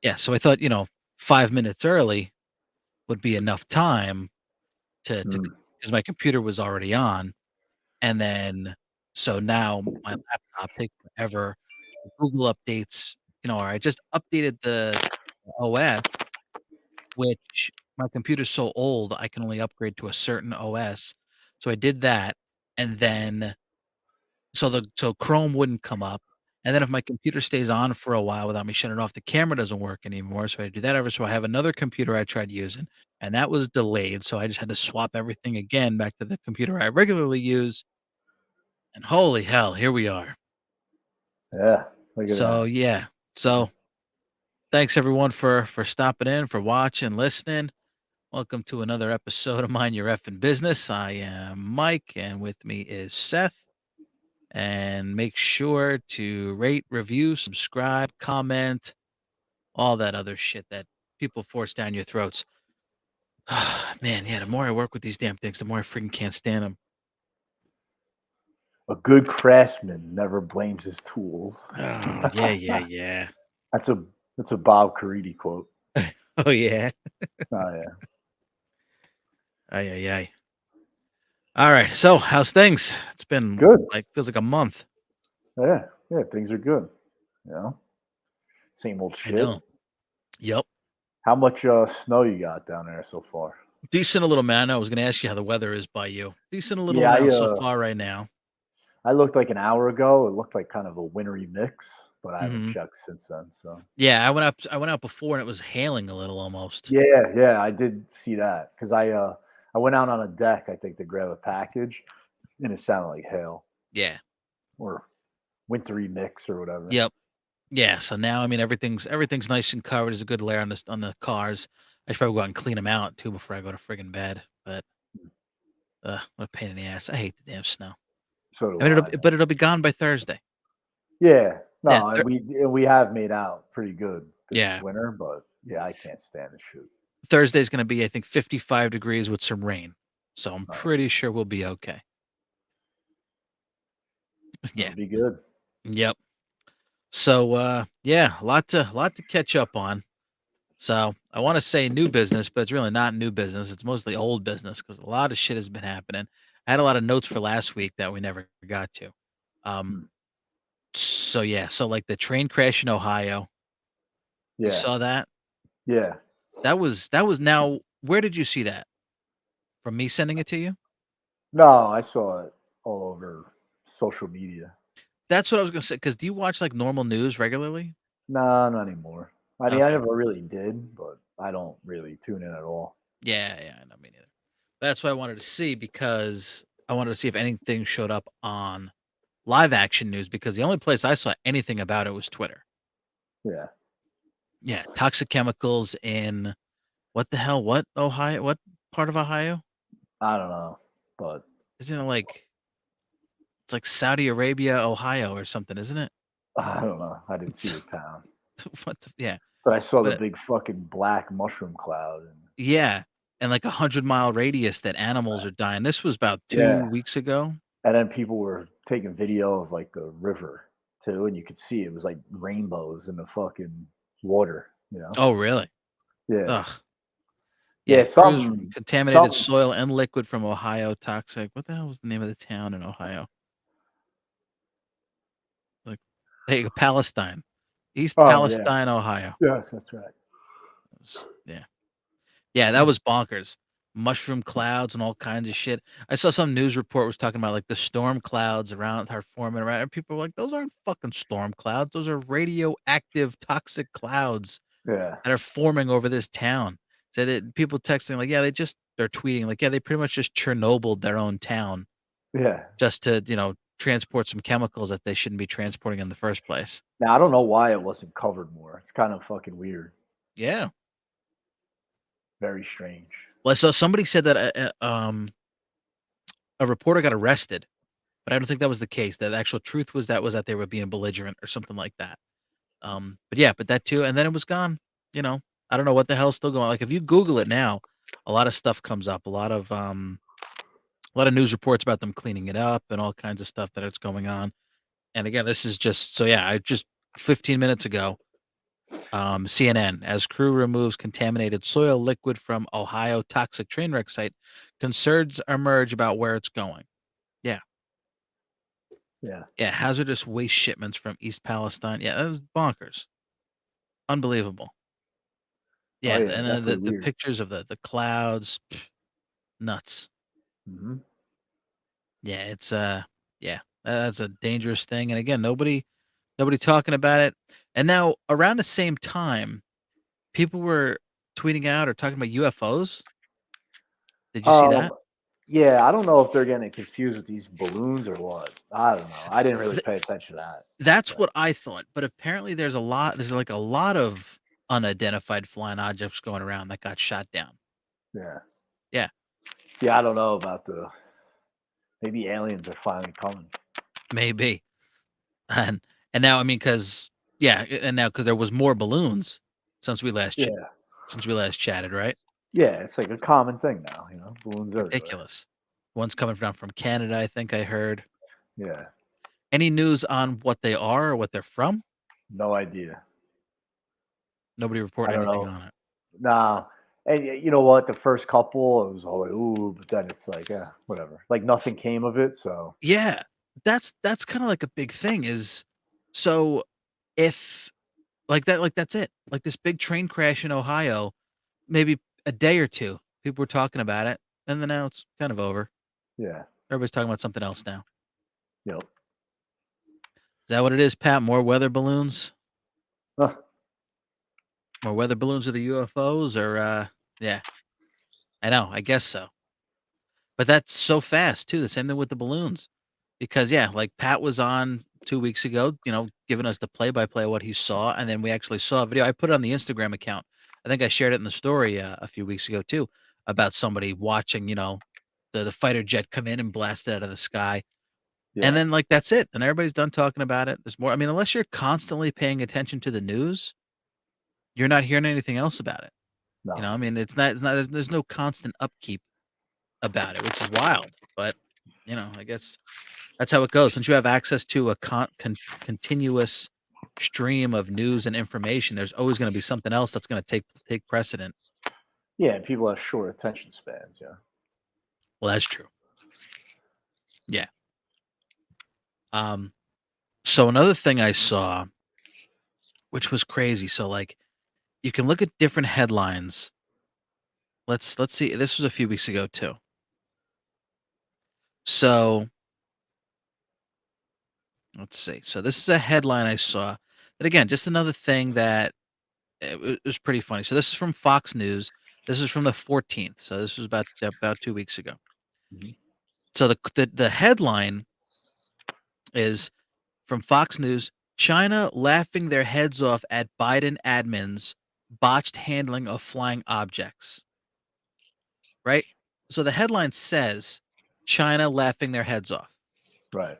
Yeah, so I thought, 5 minutes early would be enough time to Mm. because my computer was already on, and then so now my laptop takes forever. Google updates, or I just updated the OS, which my computer's so old, I can only upgrade to a certain OS. So I did that, and then so Chrome wouldn't come up, and then if my computer stays on for a while without me shutting it off, the camera doesn't work anymore, so I do that over so I have another computer I tried using, and that was delayed, so I just had to swap everything again back to the computer I regularly use, and holy hell, here we are. Yeah, look at So, that. yeah. So, thanks everyone for stopping in, for watching, listening. Welcome to another episode of Mind Your Effing Business. I am Mike, and with me is Seth. And make sure to rate, review, subscribe, comment, all that other shit that people force down your throats. Man, yeah, the more I work with these damn things, the more I freaking can't stand them. A good craftsman never blames his tools. Oh, yeah, yeah, yeah. That's a Bob Caridi quote. Oh, yeah. Oh yeah, Ay, ay, ay. All right. So, how's things? It's been good. feels like a month. Yeah, yeah, things are good. You know, same old I shit. know. Yep. How much snow you got down there so far? Decent a little man. I was going to ask you how the weather is by you. Decent a little Yeah, amount so far right now. I looked like an hour ago. It looked like kind of a wintry mix, but I haven't Hmm. checked since then. So Yeah, I went out before and it was hailing a little almost. yeah, yeah, I did see that because I went out on a deck, I think, to grab a package, and it sounded like hail Yeah. or wintry mix or whatever. Yep. Yeah, so now, I mean, everything's nice and covered. There's a good layer on the cars. I should probably go out and clean them out too before I go to friggin' bed, but, what a pain in the ass. I hate the damn snow. So I do mean, I. but it'll be gone by Thursday. Yeah, Yeah, no, and we have made out pretty good this yeah. winter, but yeah, I can't stand the shoot. Thursday's gonna be, I think, 55 degrees with some rain, so I'm pretty Nice. sure we'll be okay. That'll Yeah. be good. Yep. So, yeah, a lot to catch up on. So, I wanna say new business, but it's really not new business, it's mostly old business because a lot of shit has been happening. I had a lot of notes for last week that we never got to. Um, Mm. so yeah, so, like, the train crash in Ohio, you Yeah, saw that? yeah. That was now where did you see that? From me sending it to you? No, I saw it all over social media. That's what I was gonna say. Because do you watch, like, normal news regularly? No, not anymore. I mean, I Okay. never really did, but I don't really tune in at all. Yeah, yeah, no, me neither. That's what I wanted to see because I wanted to see if anything showed up on live action news because the only place I saw anything about it was Twitter. Yeah, Yeah, toxic chemicals in what the hell? What Ohio? What part of Ohio? I don't know, but Isn't it like it's like Saudi Arabia, Ohio or something, isn't it? I don't know. I didn't see It's the town, what the yeah. but I saw the But big fucking black mushroom cloud, and yeah, and like 100-mile radius that animals are dying. This was about 2 yeah, weeks ago. and then people were taking video of like the river too, and you could see it was like rainbows in the fucking water. You know? Oh, really? Yeah, Ugh. yeah. Yeah, crews from Something, contaminated something. soil and liquid from Ohio toxic. What the hell was the name of the town in Ohio? Like, there you go, Palestine. East Oh yeah, Palestine, Ohio. yes, that's right. Yeah. Yeah, that was bonkers. Mushroom clouds and all kinds of shit. I saw some news report was talking about, like, the storm clouds around are forming around and people were like, "Those aren't fucking storm clouds. Those are radioactive toxic clouds Yeah, that are forming over this town." So that people texting like, "Yeah, they're tweeting like, yeah, they pretty much just Chernobyl their own town yeah. just to, transport some chemicals that they shouldn't be transporting in the first place." Now I don't know why it wasn't covered more. It's kind of fucking weird. Yeah. Very strange. Well, so somebody said that, a reporter got arrested, but I don't think that was the case. The actual truth was that they were being belligerent or something like that. But yeah, but that too, and then it was gone. You know, I don't know what the hell's still going. Like if you Google it now, a lot of stuff comes up. A lot of news reports about them cleaning it up and all kinds of stuff that it's going on. And again, this is just so yeah. I just 15 minutes ago. CNN, as crew removes contaminated soil liquid from Ohio toxic train wreck site, concerns emerge about where it's going. Yeah. Yeah. Yeah. Hazardous waste shipments from East Palestine. Yeah, that was bonkers. Unbelievable. Oh Yeah. yeah, And then definitely the weird. pictures of the clouds, nuts. Hmm. Yeah. It's, yeah, that's a dangerous thing. And again, nobody talking about it. And now around the same time, people were tweeting out or talking about UFOs. Did you see Um, that? yeah, I don't know if they're getting confused with these balloons or what. I don't know. I didn't really pay attention to that. That's But what I thought, but apparently there's, like, a lot of unidentified flying objects going around that got shot down. yeah, Yeah, yeah, I don't know about the maybe aliens are finally coming. maybe. And and now, I mean, because yeah, and now because there was more balloons since we last ch Yeah, since we last chatted, right? yeah, it's like a common thing now. Balloons everywhere. Ridiculous. One's coming down from Canada, I think I heard. Yeah, Any news on what they are or what they're from? no idea. Nobody I reporting don't anything know. on it. Nah, and you know what? The first couple, it was all like, ooh, but then it's like, yeah, whatever. Like nothing came of it. So Yeah, that's kinda like a big thing is so if like, that's it. Like, this big train crash in Ohio, maybe a day or 2, people were talking about it, and then now it's kind of over. yeah, Everybody's talking about something else now. you know, Is that what it is, Pat? More weather balloons? huh, More weather balloons with the UFOs or, yeah, I know, I guess so. But that's so fast too, the same thing with the balloons. Because, yeah, like, Pat was on 2 weeks ago, giving us the play-by-play of what he saw, and then we actually saw a video. I put it on the Instagram account. I think I shared it in the story, a few weeks ago too, about somebody watching, the fighter jet come in and blast it out of the sky, and yeah, then, like, that's it, and everybody's done talking about it. There's more, I mean, unless you're constantly paying attention to the news, you're not hearing anything else about it. no, I mean, it's not there's no constant upkeep about it, which is wild, but, I guess that's how it goes. Since you have access to a continuous stream of news and information, there's always gonna be something else that's gonna take precedent. yeah. People have short attention spans. Yeah. Well, that's true. Yeah. Um, so another thing I saw, which was crazy, so, like, you can look at different headlines. Let's see, this was a few weeks ago too. So, let's see. So this is a headline I saw that, again, just another thing that it was pretty funny. So this is from Fox News. This is from the 14th. So this was about 2 weeks ago. Mhm. So the headline is from Fox News: China laughing their heads off at Biden admin's botched handling of flying objects. Right. So the headline says China laughing their heads off. Right.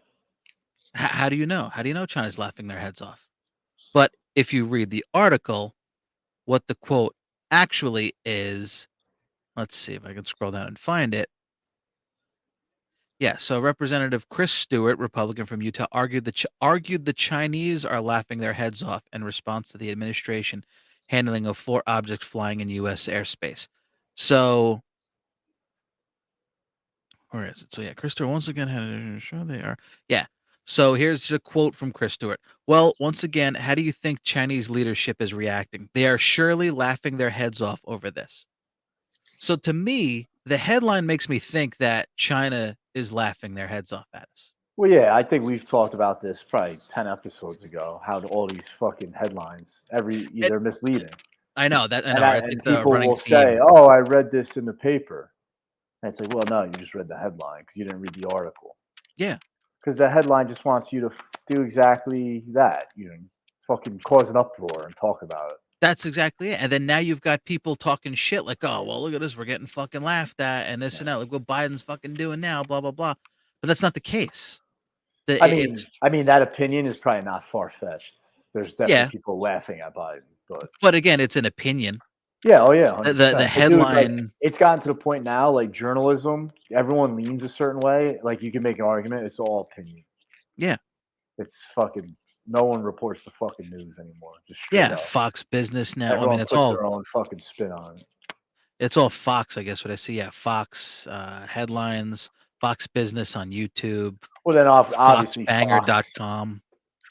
How do you know? How do you know China's laughing their heads off? But if you read the article, what the quote actually is, let's see if I can scroll down and find it. Yeah, so Representative Chris Stewart, Republican from Utah, argued the Chinese are laughing their heads off in response to the administration handling of 4 objects flying in U.S. airspace. So, where is it? So yeah, Chris Stewart once again had sure they are. Yeah. So here's a quote from Chris Stewart. Well, once again, how do you think Chinese leadership is reacting? They are surely laughing their heads off over this. So to me, the headline makes me think that China is laughing their heads off at us. Well, yeah, I think we've talked about this probably 10 episodes ago. How all these fucking headlines, It they're misleading, I and know, right? It's like and the people running will say, theme. "Oh, I read this in the paper," and it's like, well, no, you just read the headline because you didn't read the article. Yeah, Because the headline just wants you to do exactly that. Fucking cause an uproar and talk about it. that's exactly it. And then now you've got people talking shit like, "Oh, well, look at us, we're getting fucking laughed at and this and Yeah. that. Look what Biden's fucking doing now, blah blah blah." But that's not the case. I It's mean, that opinion is probably not far fetched. There's definitely yeah, people laughing at Biden, but but again, it's an opinion. yeah, oh yeah, The hundred the, the percent. But dude, like, headline, it's gotten to the point now, like journalism, everyone leans a certain way. Like, you can make an argument; it's all opinion. yeah, It's fucking no one reports the fucking news anymore. Just straight Yeah, up. Fox Business now. I mean, Everyone puts their own fucking spin on it. it's all Fox, I guess what I see. Yeah, Fox headlines, Fox Business on YouTube, Well, then obviously foxbanger.com.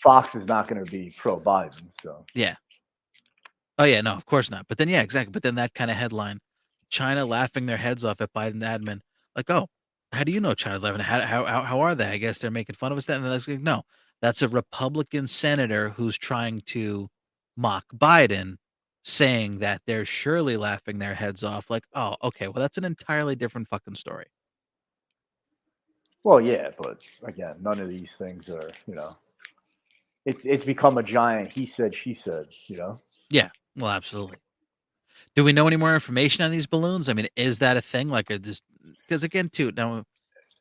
Fox is not going to be pro Biden. So Yeah. Oh yeah, no, of course not. But then yeah, exactly. But then that kind of headline, China laughing their heads off at Biden admin. Like, oh, how do you know China's laughing? How are they? I guess they're making fun of us. And then like, no, that's a Republican senator who's trying to mock Biden, saying that they're surely laughing their heads off. Like, oh, okay, well, that's an entirely different fucking story. well, yeah, but again, none of these things are it's become a giant he said she said. Yeah, well, absolutely. Do we know any more information on these balloons? I mean, is that a thing? Like, just because again, too, now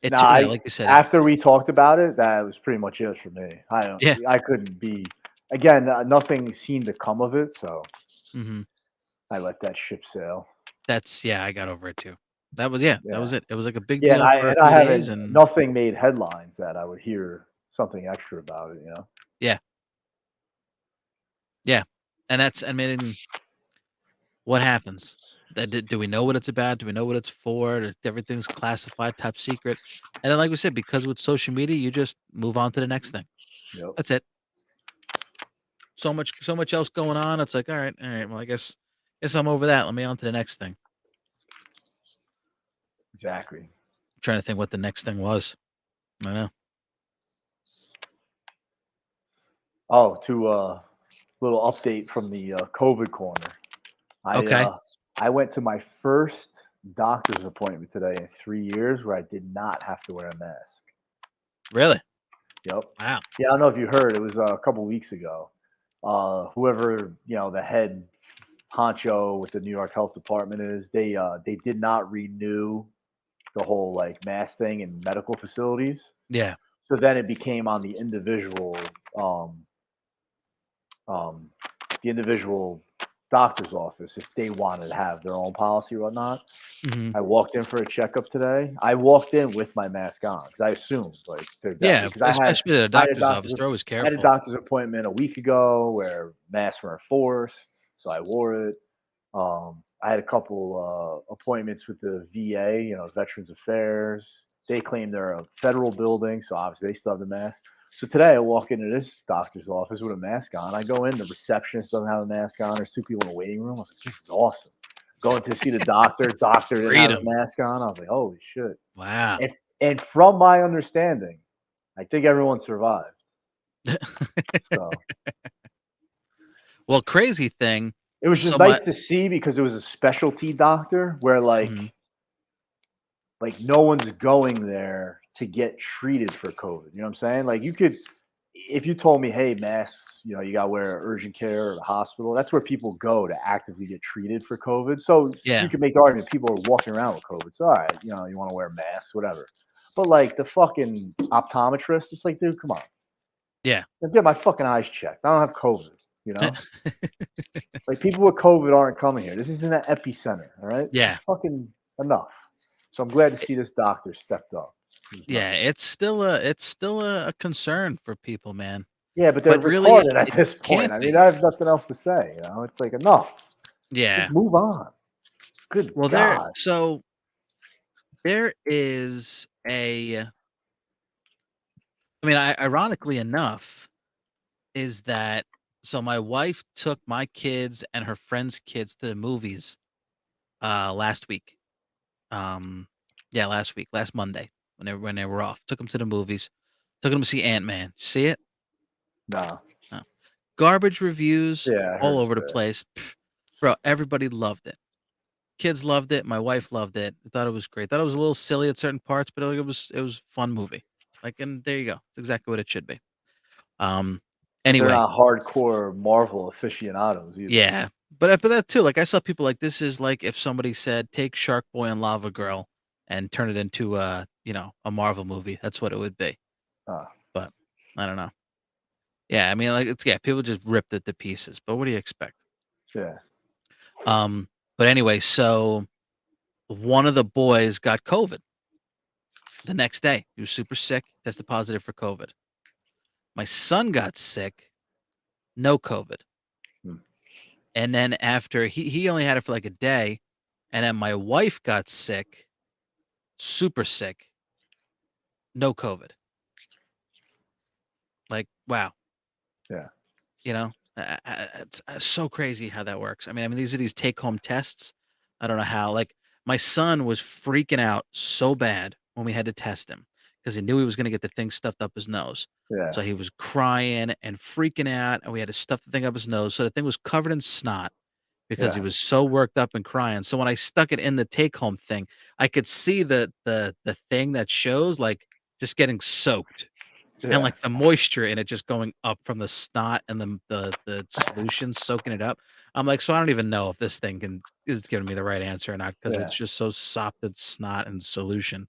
Now, yeah, I like you said, after we talked about it, that was pretty much it for me. yeah. I couldn't be again. Nothing seemed to come of it, so Hmm. I let that ship sail. That's yeah, I got over it too. That was yeah, that Yeah, was it. It was like a big yeah, deal for a I few days haven't. and Nothing made headlines that I would hear something extra about it. yeah, yeah. And that's I mean, what happens? That do we know what it's about? Do we know what it's for? Everything's classified, top secret. And then like we said, because with social media, you just move on to the next thing. Yep, That's it. So much else going on. It's like, all right, well, I guess I'm over that. Let me on to the next thing. exactly. I'm trying to think what the next thing was. I know. Oh, to little update from the COVID corner. I Okay. I went to my first doctor's appointment today in 3 years where I did not have to wear a mask. Really? Yep. Wow. Yeah, I don't know if you heard. It was a couple weeks ago. Whoever the head honcho with the New York Health Department is, they did not renew the whole like mask thing in medical facilities. Yeah. So then it became on um, um, the individual doctor's office if they wanted to have their own policy or whatnot. Hmm. I walked in for a checkup today. I walked in with my mask on because I assumed like they're definitely Yeah, because especially at a I had a doctor's office, they're always I had a careful. doctor's appointment a week ago where masks were enforced, so I wore it. I had a couple appointments with the VA, Veterans Affairs. They claim they're a federal building, so obviously they still have the mask. So today I walk into this doctor's office with a mask on. I go in, the receptionist doesn't have a mask on. There's two people in the waiting room. I was like, this is awesome. Going to see the doctor didn't have a Freedom. mask on. I was like, holy shit. Wow. And from my understanding, I think everyone survived. So Well, crazy thing, it was so just my nice to see because it was a specialty doctor where mhm, like no one's going there to get treated for COVID. You know what I'm saying? Like you could, if you told me, hey, masks, you got to wear urgent care or the hospital, that's where people go to actively get treated for COVID. So you yeah, can make the argument people are walking around with COVID. So, all right, you want to wear masks, whatever. But like the fucking optometrist, it's like, dude, come on. yeah. Get my fucking eyes checked. I don't have COVID, you know? Like people with COVID aren't coming here. This isn't an epicenter, all right? Yeah, Just fucking enough. So I'm glad to it see this doctor stepped up. It was yeah, nice. it's still a concern for people, man, Yeah, but they're but really retarded at it this point. can't I mean, be. I have nothing else to say. It's like enough. Just Yeah. move on. Good Well, God. there is a I mean, ironically enough, is that so my wife took my kids and her friends' kids to the movies, last week. Um, yeah, last week, last Monday when they were off. Took them to the movies. Took them to see Ant-Man. See it? No. No. Garbage reviews Yeah, I all heard it's over the bad. place. Bro, everybody loved it. Kids loved it. My wife loved it. I thought it was great. Thought it was a little silly at certain parts, but it was fun movie. Like, and there you go. It's exactly what it should be. Um, But they're anyway, not hardcore Marvel aficionados either. yeah, but that too. Like I saw people like this is like if somebody said take Shark Boy and Lava Girl and turn it into a Marvel movie. That's what it would be. Ah, But I don't know. Yeah, I mean, like it's yeah, people just ripped it to pieces. But what do you expect? yeah. Um, but anyway, so one of the boys got COVID the next day. He was super sick, tested positive for COVID. My son got sick no COVID. Hmm. And then after he only had it for like a day, and then my wife got sick, super sick, no COVID. Like, wow. Yeah. You know, it's so crazy how that works. I mean, these are these take-home tests. I don't know how. Like, my son was freaking out so bad when we had to test him because he knew he was going to get the thing stuffed up his nose. Yeah. So he was crying and freaking out, and we had to stuff the thing up his nose. So the thing was covered in snot because he Yeah. was so worked up and crying. So when I stuck it in the take-home thing, I could see the thing that shows like just getting soaked. And, Yeah. like, the moisture in it just going up from the snot and the solution soaking it up. I'm like, "So I don't even know if this thing is giving me the right answer or not because Yeah. it's just so sopped in snot and solution.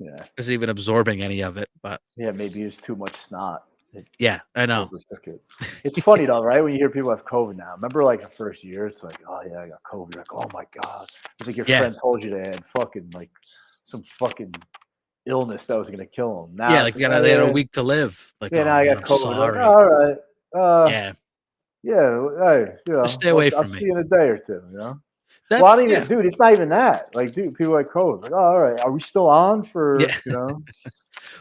Yeah. Isn't even absorbing any of it, but Yeah. Maybe it was too much snot. It yeah, I know. overtook it. It's funny though, right? When you hear people have COVID now. Remember, like the first year, it's like, oh yeah, I got COVID. You're like, oh my god. It's like your Yeah. friend told you they had fucking like some fucking illness that was gonna kill them. Now Yeah, it's like, like, oh they had a yeah, week to live. Like, yeah. "Oh, Now I man, got I'm COVID. Like, sorry." all right, Yeah. yeah. Hey, Just stay away I'll from see me. you in a day or two. You know. Well, I That's don't yeah. even, dude. It's not even that. Like, dude, people like COVID. Like, oh, all right, are we still on Yeah. for, you know?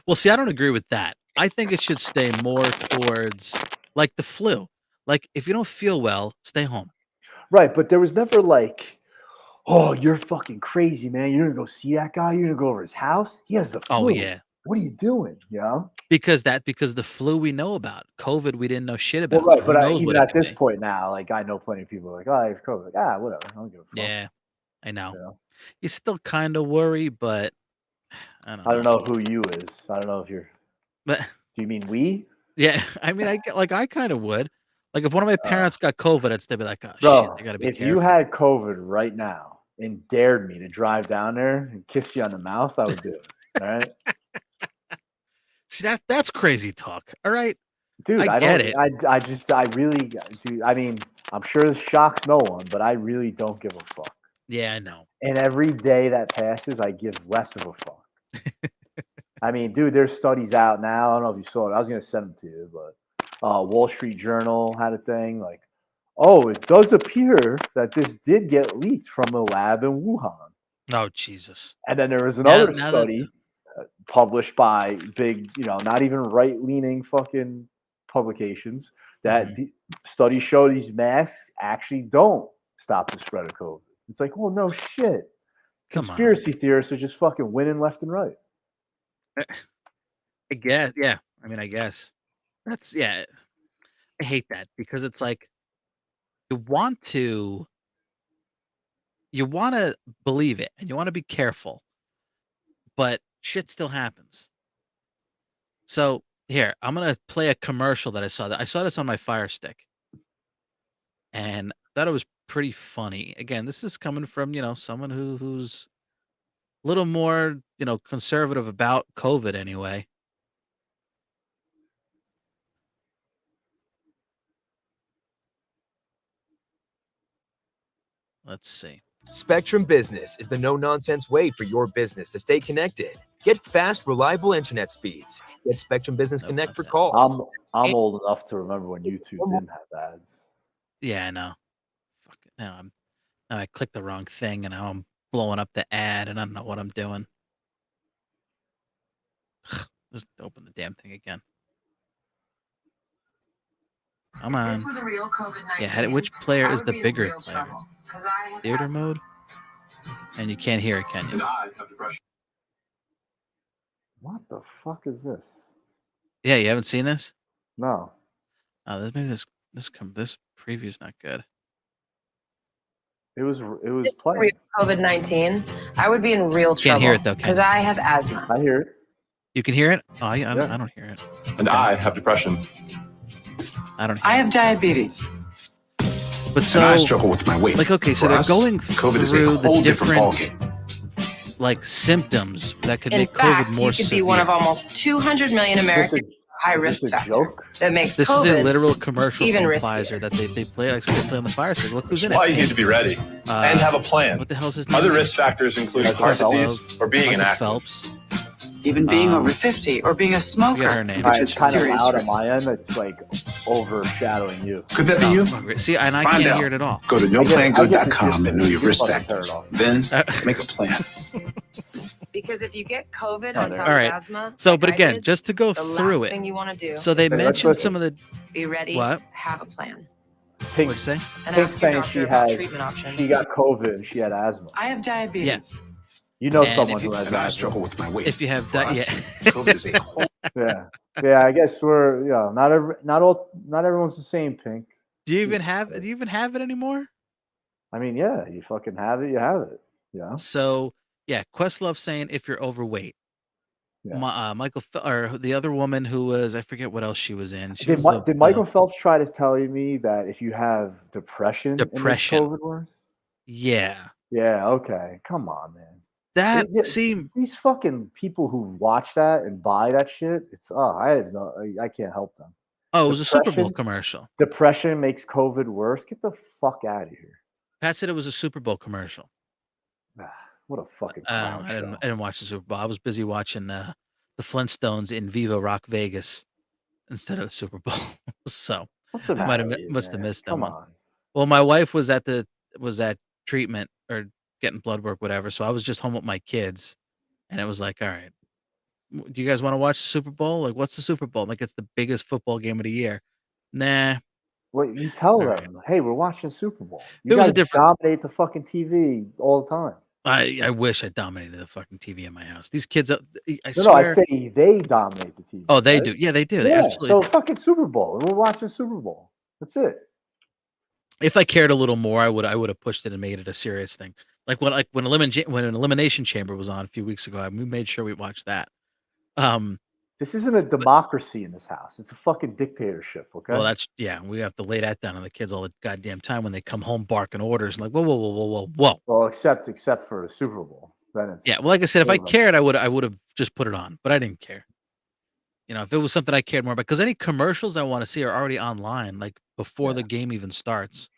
Well, see, I don't agree with that. I think it should stay more towards, like, the flu. Like, if you don't feel well, stay home. Right, but there was never like, oh, you're fucking crazy, man. You're gonna go see that guy. You're gonna go over his house. He has the Oh, flu. yeah. What are you doing? You know? Because the flu we know about. COVID, we didn't know shit Well, about, so right, who but knows what even it at could this be. point now, like I know plenty of people like, oh, I have COVID. Like, whatever. I don't give a fuck. Yeah, I know. You know? You still kinda worry, but I don't I don't know. know who you is. I don't know if you're. But Do you mean we? yeah, I mean, I get like, I kinda would. Like, if one of my Uh, parents got COVID, I'd still be like, "Oh, shit, Bro, I gotta be if you careful." had COVID right now and dared me to drive down there and kiss you on the mouth, I would do it. All right. See, that's crazy talk, alright? Dude, I I get don't. it. I just. I really. Dude. I mean, I'm sure this shocks no one, but I really don't give a fuck. Yeah, I know. And every day that passes, I give less of a fuck. I mean, dude, there's studies out now. I don't know if you saw it. I was gonna send them to you, but Wall Street Journal had a thing like, oh, it does appear that this did get leaked from a lab in Wuhan. Oh, Jesus. And then there was Now another now that study published by big, not even right leaning fucking publications that mhm. the studies show these masks actually don't stop the spread of COVID. It's like, well, no shit. Come on. Conspiracy theorists are just fucking winning left and right. I guess, yeah. I mean, I guess. That's yeah, I hate that because it's like, you want to you wanna believe it, and you wanna be careful, but shit still happens. So, here, I'm gonna play a commercial that I saw this on my Fire Stick, and I thought it was pretty funny. Again, this is coming from, someone who's a little more, conservative about COVID anyway. Let's see. Spectrum Business is the no nonsense way for your business to stay connected. Get fast, reliable internet speeds. Get Spectrum Business Nope, Connect not for that. calls. I'm old enough to remember when YouTube didn't have ads. Yeah, I know. Fuck it. Now I clicked the wrong thing, and now I'm blowing up the ad, and I don't know what I'm doing. Just open the damn thing again. Come If on. this were the real Yeah, COVID-19, which player I is would the be in bigger real player? trouble because I have Theater asthma. mode? And you can't hear it, can you? I have depression. What the fuck is this? Yeah, you haven't seen this? No. Oh, this preview's not good. It was Real playing. COVID-19, I would be in real trouble. Can't hear it though, can because you? I have asthma. I hear it. You can hear it? Oh, Yeah. I don't hear it. And Okay. I have depression. I don't hear I have it, so- diabetes. But And I so, struggle with my weight. like, okay, so For they're us, going COVID is a through the whole different different, ballgame. like, symptoms that could In make fact, COVID more you could severe. be one of almost 200 million Is this Americans a, with high is risk this a factor joke? that makes This COVID is a literal commercial even from riskier. Pfizer that they play, like, so they play on the Fire Stick. Look who's in That's why it. you need to be ready and have a plan. What the hell's his name? Other risk factors including Like heart Phelps? disease or being Michael inactive. Phelps. even being over 50 or being a smoker. Forget her name. Which It's is kind of serious loud risk. on my end. It's like overshadowing you. Could that be you? Oh, great. See, and I Find can't out. hear it at all. Go to I get the noplangood.com gist and know of it. your You're risk fucking factors. turd off. Then make a plan. Because if you get COVID All on top All of right. asthma, So, like but I again, did, just to go the through last it. thing you want to do So they Okay, let's mentioned listen. some of the be ready, what? have a plan, Pink, What'd you say? and Pink's ask your saying doctor she about has. treatment options. She got COVID. And she had asthma. I have diabetes. You know And someone if you- who has And I asthma. struggle with my weight. If you have For us, yeah. COVID is a whole Yeah. I guess we're not everyone's the same, Pink. Do you even Jesus have Christ. do you even have it anymore? I mean, yeah, you fucking have it. You have it. You know. So yeah, Questlove saying if you're overweight. Yeah. Michael or the other woman who was I forget what else she was in. She Did, was did Michael Phelps try to tell me that if you have depression, it makes COVID worse? Yeah. Yeah. Okay. Come on, man. That Yeah, seemed these fucking people who watch that and buy that shit. It's I can't help them. it was a Super Bowl Depression- commercial. Depression makes COVID worse. Get the fuck out of here. Pat said it was a Super Bowl commercial. What a fucking I clown show. didn't watch the Super Bowl. I was busy watching the Flintstones in Viva Rock Vegas instead of the Super Bowl. So What's the I might have matter with you, must have man? missed that Come one. on. Well, my wife was at treatment or getting blood work, whatever. So I was just home with my kids, and it was like, all right, do you guys want to watch the Super Bowl? Like, what's the Super Bowl? Like, it's the biggest football game of the year. Nah. Well, you tell All them, hey, we're watching the Super Bowl. It You was a guys different- dominate the fucking TV all the time. I wish I dominated the fucking TV in my house. These kids, I No, swear. I say they dominate the TV. Oh, they right? do. Yeah, they do. They Yeah. absolutely So do. fucking Super Bowl. We're watching Super Bowl. That's it. If I cared a little more, I would have pushed it and made it a serious thing. Like when an Elimination Chamber was on a few weeks ago, we made sure we watched that. This isn't a democracy in this house. It's a fucking dictatorship. Okay. Well, we have to lay that down on the kids all the goddamn time when they come home barking orders and like, whoa. Well, except for the Super Bowl. Then it's Yeah, well, like I said, if I over. cared, I would have just put it on, but I didn't care. You know, if it was something I cared more about, because any commercials I want to see are already online, like before the game even starts.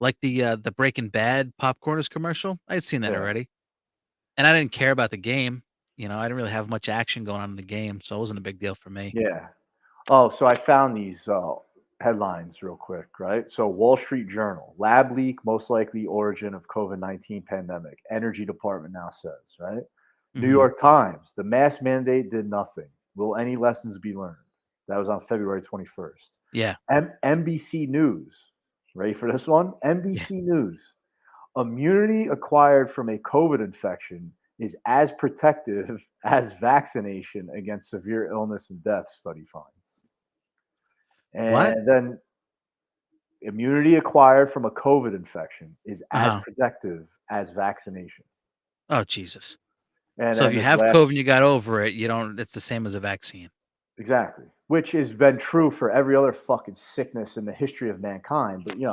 Like the Breaking Bad popcorners commercial, I had seen that already, and I didn't care about the game. You know, I didn't really have much action going on in the game, so it wasn't a big deal for me. Yeah. Oh, so I found these headlines real quick, right? So Wall Street Journal, lab leak, most likely origin of COVID-19 pandemic. Energy Department now says, right? New York Times, the mask mandate did nothing. Will any lessons be learned? That was on February 21st. Yeah. NBC News, ready for this one? NBC News, immunity acquired from a COVID infection is as protective as vaccination against severe illness and death, study finds. And then immunity acquired from a COVID infection is as protective as vaccination. Oh, Jesus. And so if you have COVID and you got over it, it's the same as a vaccine. Exactly. Which has been true for every other fucking sickness in the history of mankind. But, we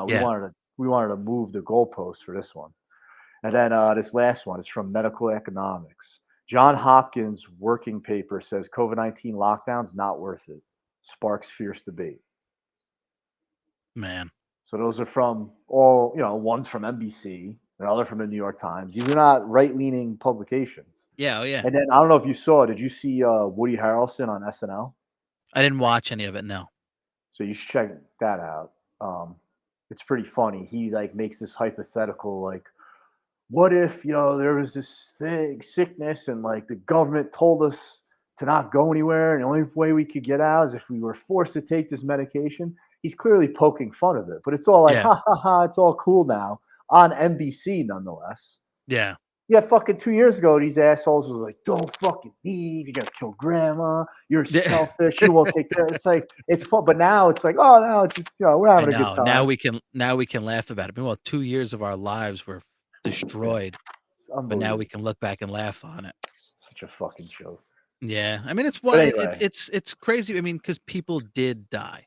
wanted to move the goalpost for this one. And then this last one is from Medical Economics. John Hopkins working paper says COVID-19 lockdowns not worth it. Sparks fierce debate. Man. So those are from all, one's from NBC, another from the New York Times. These are not right-leaning publications. Yeah, oh yeah. And then I don't know if you saw, did you see Woody Harrelson on SNL? I didn't watch any of it, no. So you should check that out. It's pretty funny. He makes this hypothetical, what if, there was this sickness and the government told us to not go anywhere and the only way we could get out is if we were forced to take this medication. He's clearly poking fun of it, but it's all ha ha ha, it's all cool now on NBC nonetheless. Yeah. Yeah, fucking 2 years ago, these assholes were like, don't fucking leave. You're going to kill grandma. You're selfish. You won't take care. It's it's fun. But now it's oh, no, it's just, we're having a good time. Now we can laugh about it. Meanwhile, 2 years of our lives were destroyed. But now we can look back and laugh on it. Such a fucking joke. Yeah. I mean, it's it's crazy. I mean, because people did die.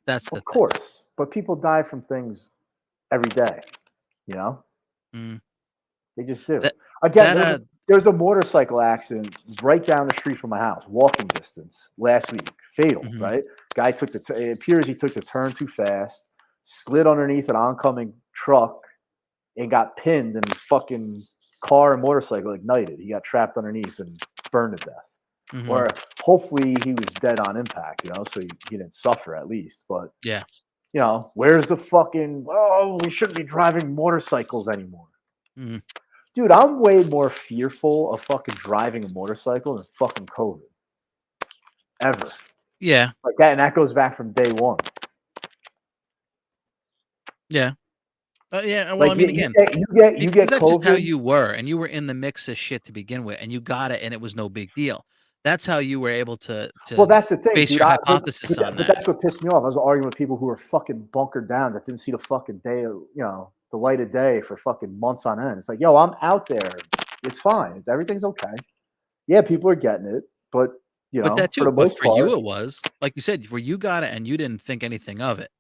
That's the Of course. But people die from things every day, They just do. There's a motorcycle accident right down the street from my house, walking distance, last week. Fatal, right? Guy it appears he took the turn too fast, slid underneath an oncoming truck, and got pinned, and fucking car and motorcycle ignited. He got trapped underneath and burned to death. Mhm. or hopefully he was dead on impact, so he didn't suffer at least. But Yeah. where's the fucking, oh, we shouldn't be driving motorcycles anymore. Mhm. Dude, I'm way more fearful of fucking driving a motorcycle than fucking COVID. Ever. Yeah. Like that, and that goes back from day one. Yeah. Yeah, well, Like I mean, you again, get you get you because get that's just how COVID. you were, and you were in the mix of shit to begin with, and you got it, and it was no big deal. That's how you were able to Well, that's the thing, base dude. your hypothesis on But that. that's what pissed me off. I was arguing with people who were fucking bunkered down that didn't see the fucking day, the light of day for fucking months on end. It's like, yo, I'm out there. It's fine. Everything's okay. Yeah, people are getting it, but But that for too, the but most for you part, it was, like you said, where you got it and you didn't think anything of it,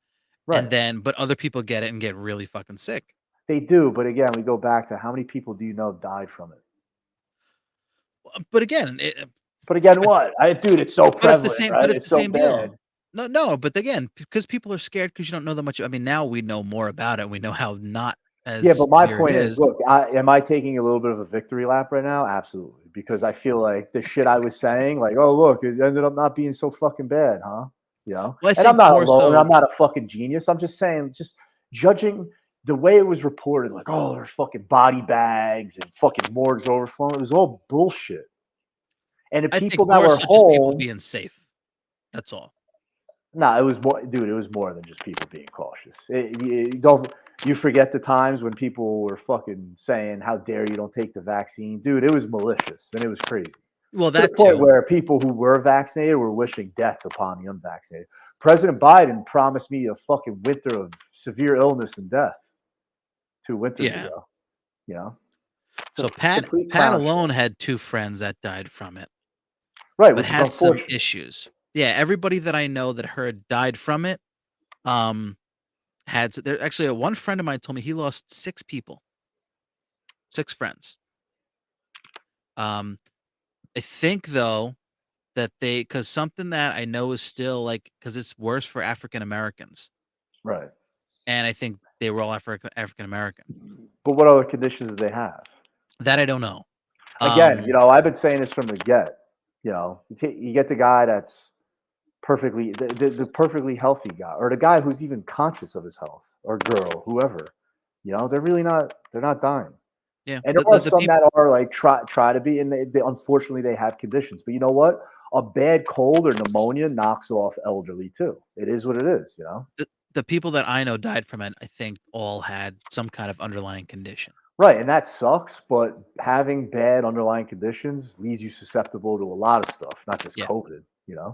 right? and then but other people get it and get really fucking sick. They do, but again, we go back to how many people do you know died from it? But again, But again, what? Dude, it's so but it's the prevalent, same right? but it's It's the so same bad. deal. No, but again, because people are scared because you don't know that much. I mean, now we know more about it. We know how not Yeah, as but my severe it point is, is. look, am I taking a little bit of a victory lap right now? Absolutely, because I feel like the shit I was saying, like, oh, look, it ended up not being so fucking bad, huh? Well, I And I'm think not more alone. so I'm not a fucking genius. I'm just saying, just judging the way it was reported, like, oh, there's fucking body bags and fucking morgues overflowing. It was all bullshit. And the I think people that more were so just people home, being safe. That's all. no, it was more, dude. It was more than just people being cautious. Don't you forget the times when people were fucking saying, "How dare you don't take the vaccine?" Dude, it was malicious and it was crazy Well, to the that point too. where people who were vaccinated were wishing death upon the unvaccinated. President Biden promised me a fucking winter of severe illness and death 2 winters Yeah. ago. You know, it's a So Pat complete Pat clown show, alone had 2 friends that died from it, right? but Which is had some unfortunate. issues. Yeah, everybody that I know that heard died from it, um, there actually, one friend of mine told me he lost 6 people, 6 friends. Um, I think though that because something that I know is still like because it's worse for African Americans, Right. and I think they were all African American. But what other conditions do they have? That I don't know. Again, Um, I've been saying this from the get. You get the guy that's perfectly the perfectly healthy guy, or the guy who's even conscious of his health, or girl, whoever. They're not dying. yeah, And the there are the the some people. that are like try to be, and they unfortunately they have conditions. But you know what? A bad cold or pneumonia knocks off elderly too. It is what it is. The people that I know died from it, I think all had some kind of underlying condition. Right, and that sucks. But having bad underlying conditions leaves you susceptible to a lot of stuff, not just Yeah, COVID.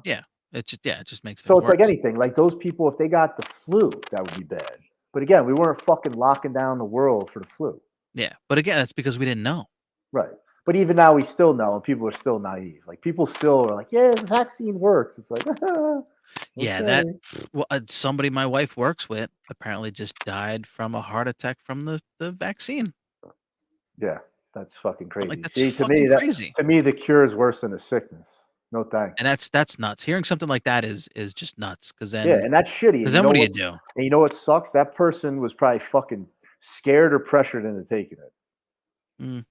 yeah. It just makes So things it's like worse. anything. Like those people, if they got the flu, that would be bad. But again, we weren't fucking locking down the world for the flu. Yeah, but again, that's because we didn't know. Right. But even now, we still know, and people are still naive. Like people still are like, "Yeah, the vaccine works." It's like, Yeah, okay, well, somebody my wife works with apparently just died from a heart attack from the vaccine. yeah, that's fucking I'm like, crazy. that's See, fucking crazy, to me, the cure is worse than the sickness. No thanks. and that's nuts. Hearing something like that is just nuts. Yeah, and that's shitty. And What do you do? you know what sucks? That person was probably fucking scared or pressured into taking it. Mm,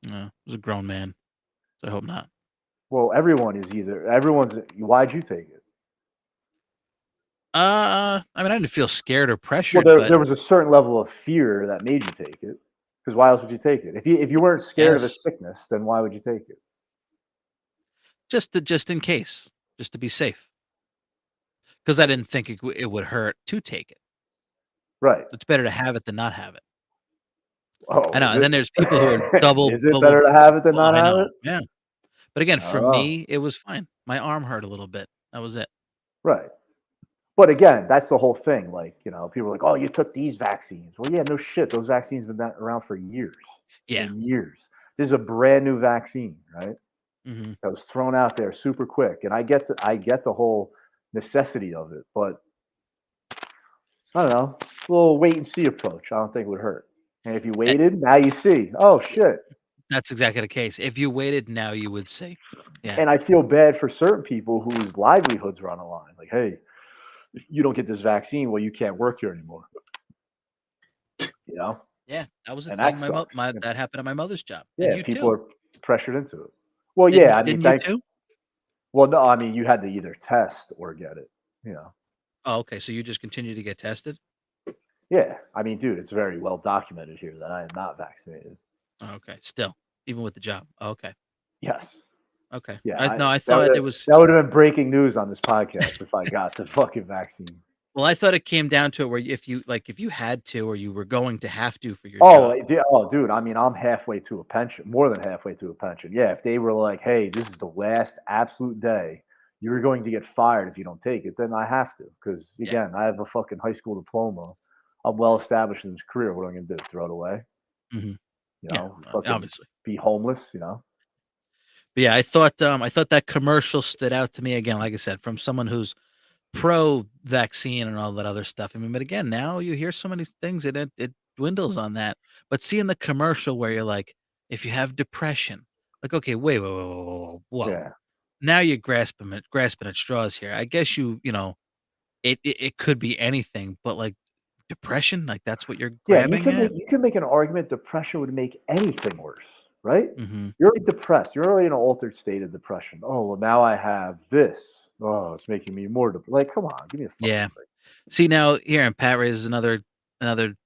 no, it was a grown man, so I hope not. Well, everyone's. Why'd you take it? I mean, I didn't feel scared or Well, pressured, but there was a certain level of fear that made you take it. Because why else would you take it? If you weren't scared of a yes, sickness, then why would you take it? just in case, just to be safe, because I didn't think it would hurt to take it. Right. It's better to have it than not have it. Oh, I know, is and it? then there's people who are double Is it double. better to have it than Well, not I have know, it? yeah. But again, I for don't know. me, it was fine. My arm hurt a little bit. That was it. Right. But again, that's the whole thing. Like, people are like, oh, you took these vaccines. Well, yeah, no shit. Those vaccines have been around for years Yeah. and years. This is a brand new vaccine, right? Mhm. That was thrown out there super quick. And I get the whole necessity of it, but I don't know. A little wait and see approach. I don't think would hurt. And if you Eh, waited, now you see. Oh shit. that's exactly the case. If you waited, now you would see. Yeah. And I feel bad for certain people whose livelihoods are on the line. Like, hey, if you don't get this vaccine, well, you can't work here anymore. You know? Yeah, that was a And that thing. sucks. That happened at my mother's job, and Yeah, you people too. are pressured into it. Well, yeah, I mean, Didn't you too? Well, no, I mean, you had to either test or get it, you know? Oh, okay, so you just continue to get tested? Yeah. I mean, dude, it's very well documented here that I am not vaccinated. Oh, okay, still, even with the job. Oh, okay, Yes. okay. Yeah, I I no, I that thought would it was that would have been breaking news on this podcast if I got the fucking vaccine. well, I thought it came down to it where if you had to or you were going to have to for your Oh, job. yeah, oh, dude, I mean, I'm halfway to a pension, more than halfway to a pension. Yeah, if they were like, "Hey, this is the last absolute day. You're going to get fired if you don't take it," then I have to. Because Yeah. again, I have a fucking high school diploma. I'm well established in this career. What am I gonna do? Throw it away? Mhm. You Yeah, know, fucking obviously. be homeless, you know? But yeah, I thought that commercial stood out to me again, like I said, from someone who's pro-vaccine and all that other stuff. I mean, but again, now you hear so many things and it dwindles on that. But seeing the commercial where you're like, if you have depression, like, okay, wait, whoa, whoa, whoa, whoa, whoa, whoa. Yeah. Now you're grasping at straws here. I guess you know, it could be anything, but like depression, like that's what you're Yeah, grabbing at. you could make an argument depression would make anything worse, right? Hmm. You're already depressed. You're already in an altered state of depression. Oh, well, now I have this. Oh, it's making me more like, come on, give me a fucking Yeah. break. See now here, and Pat raises another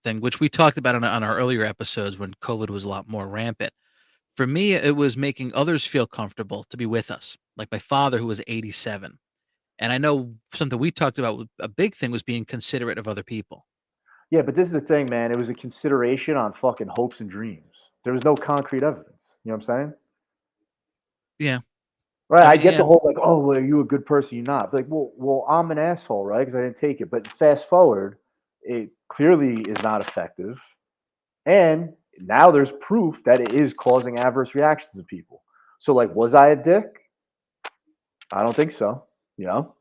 thing which we talked about on our earlier episodes when COVID was a lot more rampant. For me, it was making others feel comfortable to be with us, like my father who was 87. And I know something we talked about, a big thing was being considerate of other people. Yeah, but this is the thing, man. It was a consideration on fucking hopes and dreams. There was no concrete evidence. You know what I'm saying? Yeah. Right. I I mean, get yeah. the whole like, oh, well, are you a good person? You're not. Like, well, I'm an asshole, right? Because I didn't take it. But fast forward, it clearly is not effective. And now there's proof that it is causing adverse reactions in people. So, like, was I a dick? I don't think so. You know?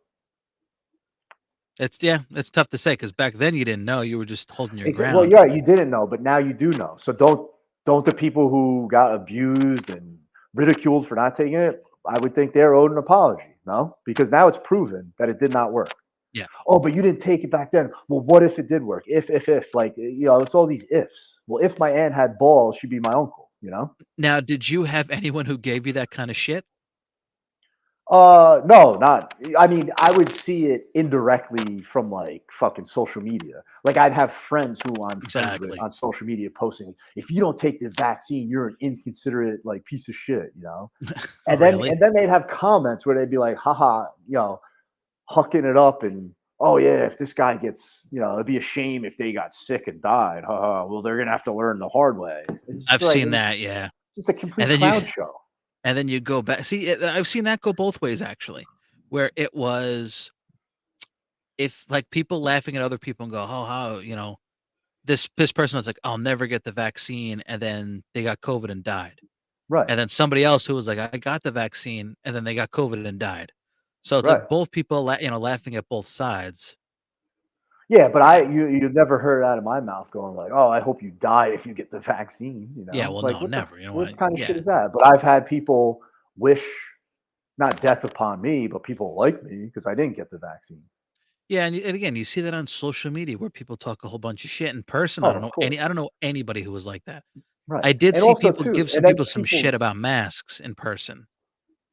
It's tough to say because back then you didn't know. You were just holding your Well, ground. you're right. You didn't know, but now you do know. So don't the people who got abused and ridiculed for not taking it? I would think they're owed an apology. No, because now it's proven that it did not work. Yeah. Oh, but you didn't take it back then. Well, what if it did work? If, like, you know, it's all these ifs. Well, if my aunt had balls, she'd be my uncle, you know? Now, did you have anyone who gave you that kind of shit? No, not. I mean, I would see it indirectly from like fucking social media. Like I'd have friends who I'm friends with Exactly. on social media posting, "If you don't take the vaccine, you're an inconsiderate like piece of shit," you know. Oh, really? And then they'd have comments where they'd be like, "Haha," you know, hucking it up and, "Oh yeah, if this guy gets, you know, it'd be a shame if they got sick and died. Haha. Well, they're gonna have to learn the hard way." It's just I've like seen that. it's Yeah. just a And complete then you clown show. And then you go back. See, I've seen that go both ways actually, where it was if like people laughing at other people and go, "Oh, how you know this person was like, I'll never get the vaccine," and then they got COVID and died, Right, and then somebody else who was like, "I got the vaccine," and then they got COVID and died. So it's right. like both people, laughing at both sides. Yeah, but Yeah, you never heard out of my mouth going like, "Oh, I hope you die if you get the vaccine," you yeah. know? Well, Like, no, never. You know what? what kind of shit Yeah, is that? But I've had people wish not death upon me, but people like me because I didn't get the vaccine. yeah. And again, you see that on social media where people talk a whole bunch of shit in person. Oh, of I course. don't know anybody who was like that. Right. I did And see also people too, give some and then people some shit people's about masks in person.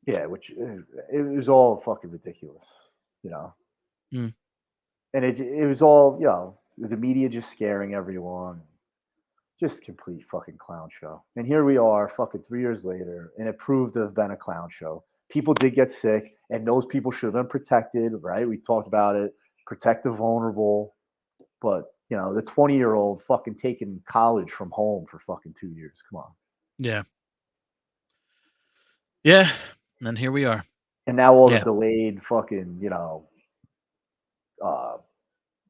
yeah, which it was all fucking ridiculous, you know? Mm, And it was all, you know, the media just scaring everyone. Just complete fucking clown show. And here we are, fucking 3 years later, and it proved to have been a clown show. People did get sick, and those people should have been protected, right? We talked about it. Protect the vulnerable. But, you know, the 20-year-old fucking taking college from home for fucking 2 years. Come on. yeah. Yeah, and here we are. And now all the Yeah, delayed fucking, you know, uh,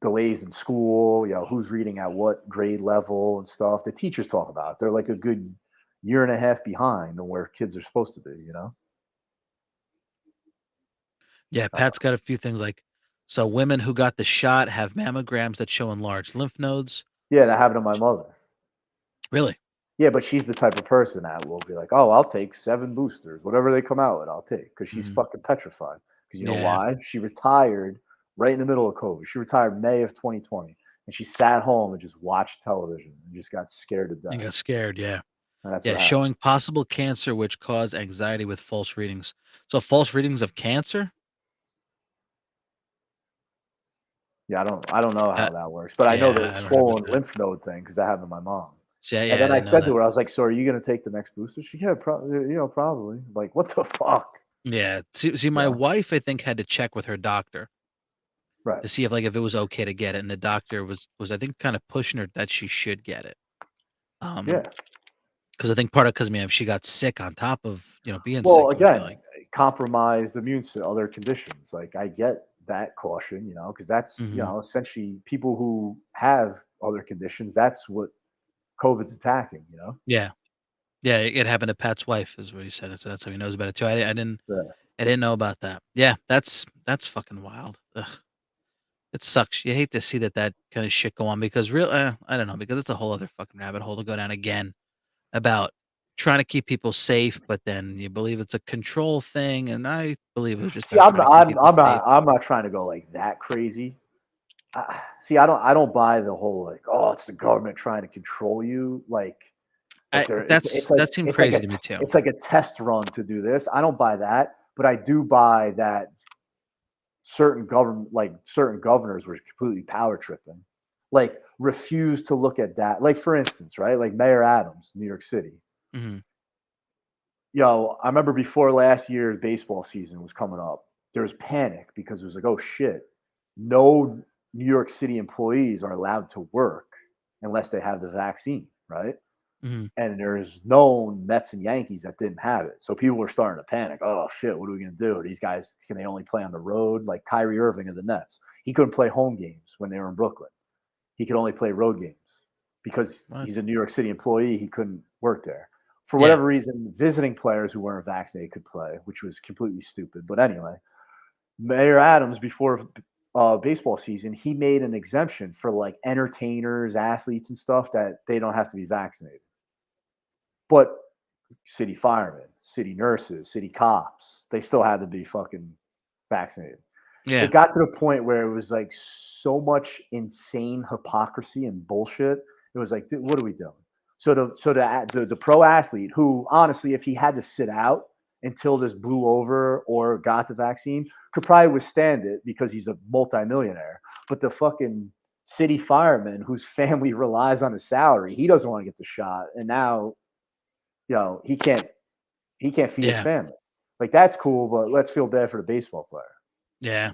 delays in school, you know, who's reading at what grade level and stuff. The teachers talk about it. They're like a good year and a half behind on where kids are supposed to be, you know? yeah, Uh, Pat's got a few things like, so women who got the shot have mammograms that show enlarged lymph nodes. yeah, that happened to my mother. Really? Yeah, but she's the type of person that will be like, "Oh, I'll take 7 boosters, whatever they come out with, I'll take," because she's Mhm. fucking petrified. Because you know Yeah, why? She retired right in the middle of COVID. She retired May of 2020, and she sat home and just watched television and just got scared to you death. got scared, yeah. And that's Yeah, what happened. showing possible cancer which cause anxiety with false readings. So false readings of cancer? Yeah, I don't know Uh, how that works, but I know yeah, the I don't know about swollen that. lymph node thing because that happened to my mom. See, And yeah, I then I didn't know said that. to her, I was like, "So are you gonna take the next booster?" She, yeah, probably. I'm like, what the fuck? Yeah. See, my Yeah, wife, I think, had to check with her doctor right. to see if it was okay to get it, and the doctor was I think kind of pushing her that she should get it. Yeah. Because I think part of because if she got sick on top of being sick, Well, it would be again, like, compromised immune system, other conditions. Like I get that caution, because that's mhm. essentially people who have other conditions. That's what COVID's attacking. Yeah, yeah. It happened to Pat's wife, is what he said. So that's how he knows about it too. Yeah. I didn't know about that. Yeah, that's fucking wild. Ugh. It sucks. You hate to see that kind of shit go on because I don't know, because it's a whole other fucking rabbit hole to go down again about trying to keep people safe, but then you believe it's a control thing, and I believe it was just See, about trying to keep people safe. I'm not trying to go like that crazy. See, I don't buy the whole like, oh, it's the government trying to control you. Like That seemed crazy to me too. it's like a test run to do this. I don't buy that, but I do buy that certain governors were completely power tripping, like refused to look at that. Like for instance, right, like Mayor Adams, New York City. Mhm. I remember before last year's baseball season was coming up, there was panic because it was like, oh shit, no New York City employees are allowed to work unless they have the vaccine, right? Mhm. And there's known Mets and Yankees that didn't have it. So people were starting to panic. Oh shit, what are we gonna do? These guys, can they only play on the road? Like Kyrie Irving of the Nets, he couldn't play home games when they were in Brooklyn. He could only play road games because What? he's a New York City employee. He couldn't work there. For Yeah. whatever reason, visiting players who weren't vaccinated could play, which was completely stupid. But anyway, Mayor Adams, before baseball season, he made an exemption for like entertainers, athletes, and stuff that they don't have to be vaccinated. But city firemen, city nurses, city cops, they still had to be fucking vaccinated. Yeah. It got to the point where it was like so much insane hypocrisy and bullshit. It was like, dude, what are we doing? So the pro athlete who honestly, if he had to sit out until this blew over or got the vaccine, could probably withstand it because he's a multimillionaire. But the fucking city fireman whose family relies on his salary, he doesn't want to get the shot, and now he can't feed his Yeah. family. Like that's cool, but let's feel bad for the baseball player. Yeah.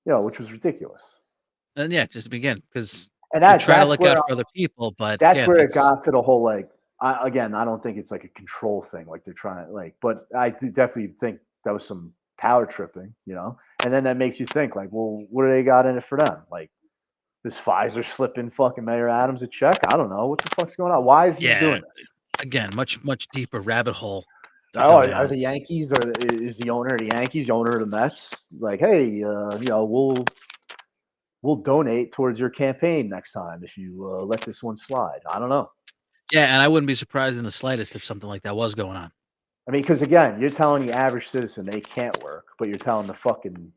Which was ridiculous. And yeah, just to begin, because And you try to that's look where out for other people, but that's yeah, where it that's got to the whole like. I don't think it's like a control thing, like they're trying like, but I do definitely think that was some power tripping, and then that makes you think like, well, what do they got in it for them? Like, does Pfizer slipping fucking Mayor Adams a check? I don't know what the fuck's going on. Why is he yeah. doing this? Again, much deeper rabbit hole to Oh, go are down. the Yankees or is the owner of the Yankees, the owner of the Mets? Like, hey, we'll donate towards your campaign next time if you let this one slide. I don't know. Yeah, and I wouldn't be surprised in the slightest if something like that was going on. I mean, because again, you're telling the average citizen they can't work, but you're telling the fucking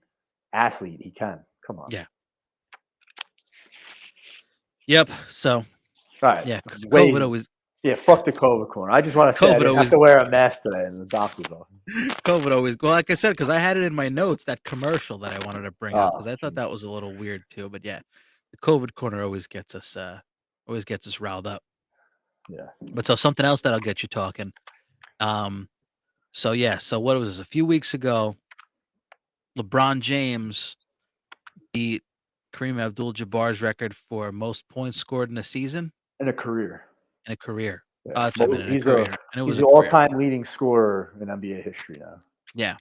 athlete he can. Come on. Yeah. Yep. So, All right. yeah, COVID Wait. always Yeah, fuck the COVID corner. I just want to say I COVID didn't have always to wear a mask today in the doctor's office. COVID always well, like I said, because I had it in my notes, that commercial that I wanted to bring up Oh, because I thought that jeez. was a little weird too. But yeah, the COVID corner always gets us riled up. Yeah. But so something else that'll get you talking. So yeah, so what was this? A few weeks ago, LeBron James beat Kareem Abdul-Jabbar's record for most points scored in a season In a career. in a career. Yeah. Oh, that's what I meant, in a He's career, and it he's was the a career. all-time leading scorer in NBA history now. Yeah.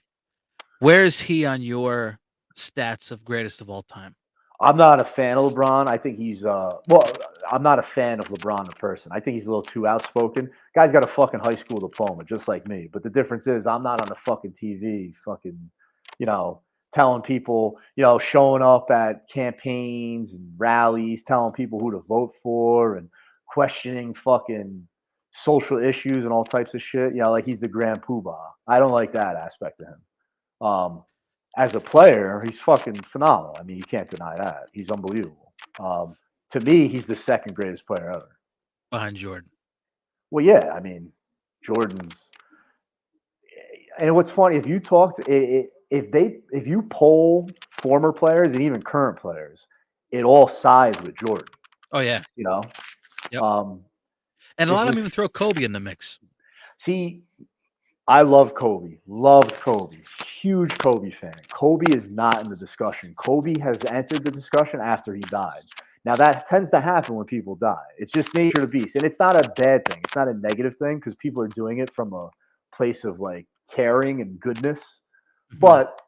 Where is he on your stats of greatest of all time? I'm not a fan of LeBron. I think he's well, I'm not a fan of LeBron the person. I think he's a little too outspoken. Guy's got a fucking high school diploma, just like me. But the difference is I'm not on the fucking TV, telling people, showing up at campaigns and rallies, telling people who to vote for and questioning fucking social issues and all types of shit. Like he's the grand poobah. I don't like that aspect of him. As a player, he's fucking phenomenal. I mean, you can't deny that. He's unbelievable. To me, he's the second greatest player ever. Behind Jordan. Well, yeah, I mean, Jordan's, and what's funny if you talk to if you poll former players and even current players, it all sides with Jordan. Oh yeah. You know, Yep. um, And a it's lot of them just even throw Kobe in the mix. see. I love Kobe. Loved Kobe. Huge Kobe fan. Kobe is not in the discussion. Kobe has entered the discussion after he died. Now that tends to happen when people die. It's just nature of the beast, and it's not a bad thing. It's not a negative thing because people are doing it from a place of like caring and goodness. Mhm. But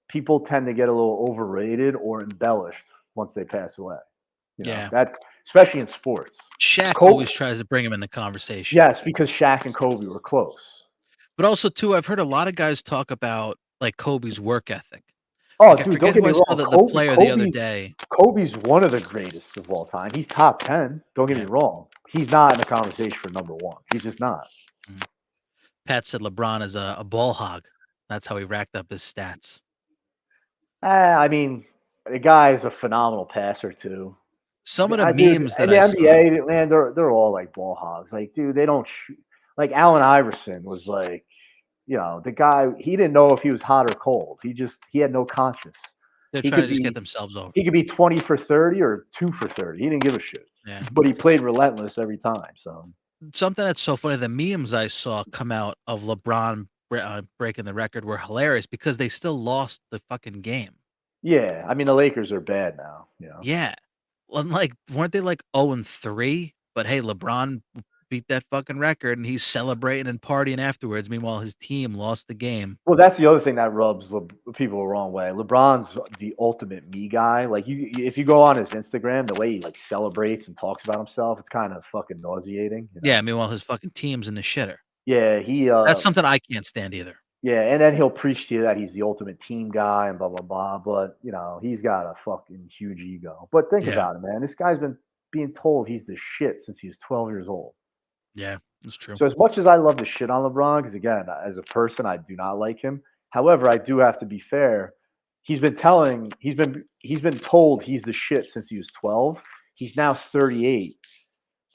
people tend to get a little overrated or embellished once they pass away. You know, Yeah. that's especially in sports. Shaq Kobe, always tries to bring him in the conversation. yes, because Shaq and Kobe were close. But also too, I've heard a lot of guys talk about like Kobe's work ethic. Oh, Like I dude, don't forget get who me I saw wrong. the player the other day. Kobe's one of the greatest of all time. He's top 10. Don't get me Yeah. wrong. He's not in the conversation for number one. He's just not. Pat said LeBron is a ball hog. That's how he racked up his stats. I mean, the guy is a phenomenal passer too. Some of the Dude, memes in that the I saw. NBA, man, they're all like ball hogs. Like, dude, they don't shoot. Like Allen Iverson was like, you know, the guy. He didn't know if he was hot or cold. He had no conscience. They're He trying could to just get be themselves over. he could be 20 for 30 or 2 for 30. He didn't give a shit. Yeah. But he played relentless every time. So Something that's so funny, the memes I saw come out of LeBron breaking the record were hilarious because they still lost the fucking game. yeah, I mean the Lakers are bad now. You know. Yeah. Like, weren't they like 0-3? But hey, LeBron beat that fucking record and he's celebrating and partying afterwards. Meanwhile, his team lost the game. Well, that's the other thing that rubs people the wrong way. LeBron's the ultimate me guy. Like if you go on his Instagram, the way he like celebrates and talks about himself, it's kind of fucking nauseating. You know? Yeah, meanwhile, his fucking team's in the shitter. Yeah, That's something I can't stand either. yeah, and then he'll preach to you that he's the ultimate team guy and blah blah blah. But you know, he's got a fucking huge ego. But think Yeah. about it, man. This guy's been being told he's the shit since he was 12 years old. Yeah, that's true. So as much as I love to shit on LeBron, because again, as a person, I do not like him. However, I do have to be fair. He's been told he's the shit since he was 12. He's now 38,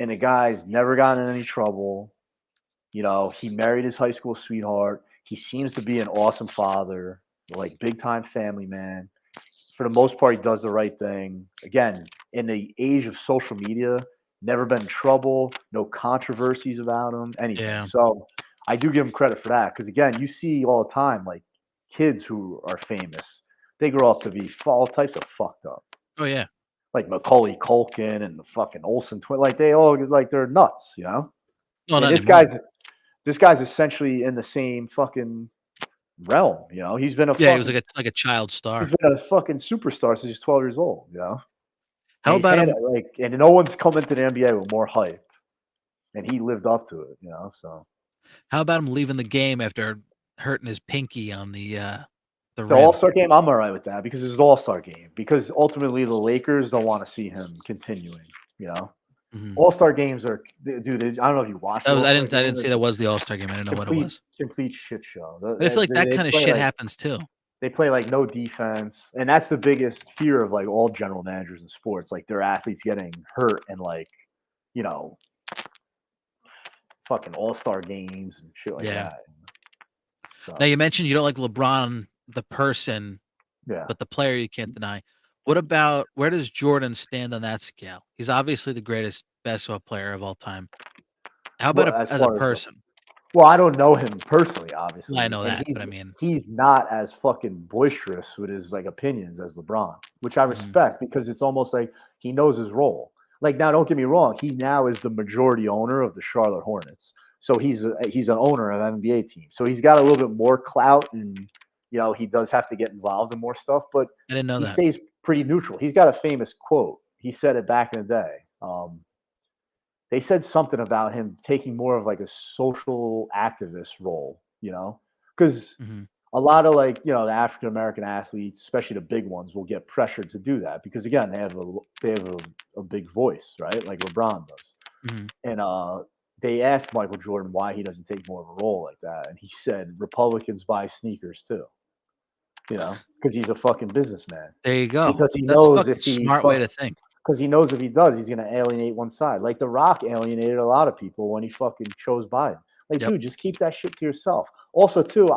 and the guy's never gotten in any trouble. You know, he married his high school sweetheart. He seems to be an awesome father, like big time family man. For the most part, he does the right thing. Again, in the age of social media, never been in trouble, no controversies about him, anything. Yeah. So I do give him credit for that. Because again, you see all the time, like kids who are famous, they grow up to be all types of fucked up. Oh yeah. Like Macaulay Culkin and the fucking Olsen twin, like they all like they're nuts, you know. Well, And not anymore. this guy's essentially in the same fucking realm, you know. He's been a Yeah, he was fucking, like a child star. he's been a fucking superstar since he's 12 years old, you know. How And about him? and no one's come into the NBA with more hype, and he lived up to it, you know. So How about him leaving the game after hurting his pinky on the the rim? All-Star game, I'm all right with that because it's an All-Star game. Because ultimately, the Lakers don't want to see him continuing, you know. Mhm. All-Star games are, dude. I don't know if you watched. That was I All-Star didn't games. see that was the All-Star game. I didn't know what it was. Complete shit show. But I feel like that kind of play shit like, happens too. They play like no defense, and that's the biggest fear of like all general managers in sports, like their athletes getting hurt and like, you know, fucking All-Star games and shit like Yeah. that. So, Now you mentioned you don't like LeBron, the person, yeah. but the player you can't deny. What about where does Jordan stand on that scale? He's obviously the greatest basketball player of all time. How about Well, as as a far as person? well, I don't know him personally, obviously. Well, I know and that, but I mean, he's not as fucking boisterous with his like opinions as LeBron, which I Mhm. respect because it's almost like he knows his role. Like now, don't get me wrong, he now is the majority owner of the Charlotte Hornets, so he's an owner of an NBA team, so he's got a little bit more clout, and you know he does have to get involved in more stuff, but I didn't know he that. stays pretty neutral. He's got a famous quote. He said it back in the day. They said something about him taking more of like a social activist role, you know, because Mhm. a lot of like, you know, the African American athletes, especially the big ones, will get pressured to do that because again, they have a big voice, right? Like LeBron does. Mhm. And they asked Michael Jordan why he doesn't take more of a role like that, and he said Republicans buy sneakers too, you know, because he's a fucking businessman. There you go. Because he That's a knows fucking if he smart way to think. because he knows if he does, he's going to alienate one side. Like The Rock alienated a lot of people when he fucking chose Biden. Like, Yep. dude, just keep that shit to yourself. Also, too,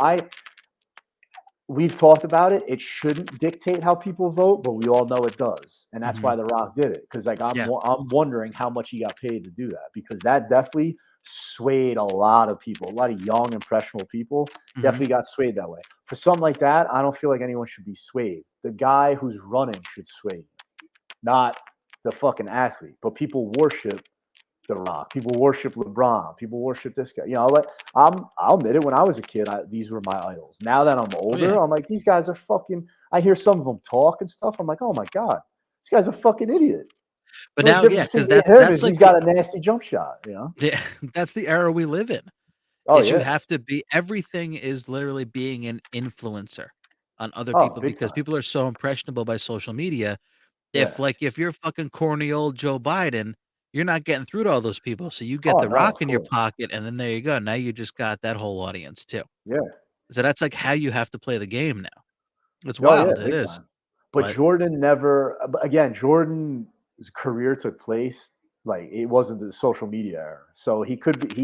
we've talked about it. It shouldn't dictate how people vote, but we all know it does, and that's why The Rock did it. Because like I'm wondering how much he got paid to do that, because that definitely swayed a lot of people, a lot of young, impressionable people. Definitely got swayed that way. For something like that, I don't feel like anyone should be swayed. The guy who's running should sway you, not the fucking athlete. But people worship The Rock. People worship LeBron. People worship this guy. You know, like I'll admit it. When I was a kid, these were my idols. Now that I'm older, I'm like, these guys are fucking. I hear some of them talk and stuff. I'm like, oh my god, this guy's a fucking idiot. But The now, difference because between him is he's got a nasty jump shot. You know, that's the era we live in. Oh is yeah, you have to be. Everything is literally being an influencer on other Oh, people big because time. people are so impressionable by social media. Yeah. If you're fucking corny old Joe Biden, you're not getting through to all those people. So you get Oh, The no, Rock of in your course. pocket, and then there you go. Now you just got that whole audience too. Yeah. So that's like how you have to play the game now. It's Oh yeah, wild. It big is. time. But But Jordan never. Again, Jordan's career took place like it wasn't the social media era, so he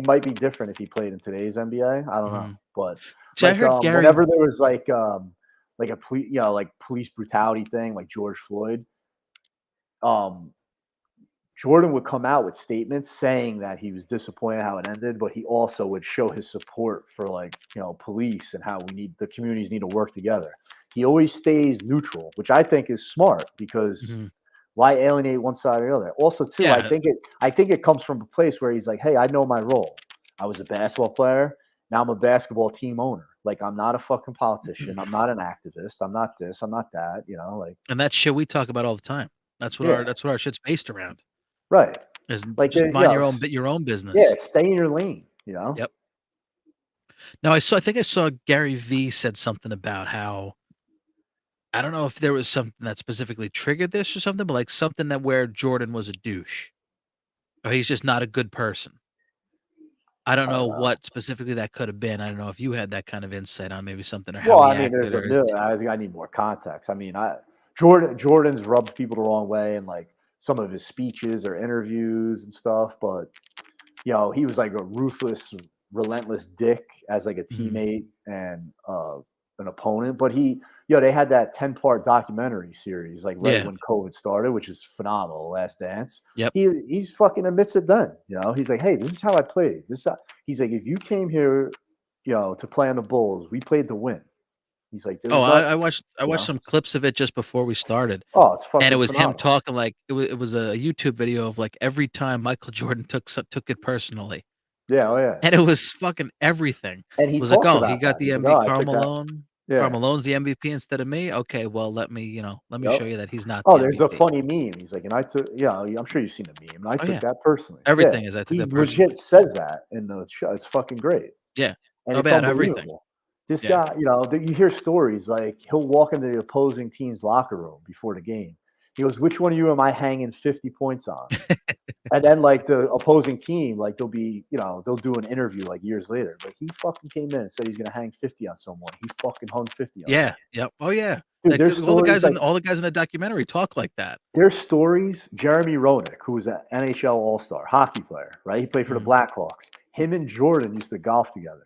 might be different if he played in today's NBA. I don't know, but see, I heard Gary. whenever there was like a police brutality thing, like George Floyd, Jordan would come out with statements saying that he was disappointed how it ended, but he also would show his support for police and how the communities need to work together. He always stays neutral, which I think is smart because why alienate one side or the other? Also, too, Yeah. I think it comes from a place where he's like, hey, I know my role. I was a basketball player. Now I'm a basketball team owner. Like, I'm not a fucking politician. I'm not an activist. I'm not this. I'm not that. And that's shit we talk about all the time. That's what our shit's based around. Right. Is like just mind your own business. Yeah, stay in your lane. Yep. Now I think I saw Gary V said something about how, I don't know if there was something that specifically triggered this or something, but like something that where Jordan was a douche, or he's just not a good person. I don't know what specifically that could have been. I don't know if you had that kind of insight on maybe something or how he acted. I need more context. I mean, Jordan's rubbed people the wrong way in like some of his speeches or interviews and stuff, but he was like a ruthless, relentless dick as like a teammate and an opponent. But they had that 10-part documentary series like when COVID started, which is phenomenal. Last Dance. Yep. He's fucking admits it then. He's like, hey, this is how I played. He's like, if you came here, to play on the Bulls, we played to win. He's like, I watched some clips of it just before we started. Oh, it's fucking and it was phenomenal. him talking like it was a YouTube video of like every time Michael Jordan took it personally. Yeah, oh yeah. And it was fucking everything. And he was like, about he got that. the MVP. Carmelone's the MVP instead of me. Okay, well let me show you that he's not. Oh, the there's MVP. a funny meme. He's like, and I took, I'm sure you've seen the meme. And I took that personally. Everything is I took that personally. He legit says that in the show. It's fucking great. Yeah, and it's about everything. This guy, you hear stories like he'll walk into the opposing team's locker room before the game. He goes, which one of you am I hanging 50 points on? And then like the opposing team, like they'll do an interview like years later. Like he fucking came in and said he's going to hang 50 on someone. He fucking hung 50 on someone. Yep. Oh yeah. Dude, like, all the guys in the documentary talk like that. There's stories. Jeremy Roenick, who was an NHL All-Star hockey player, right? He played for the Blackhawks. Him and Jordan used to golf together.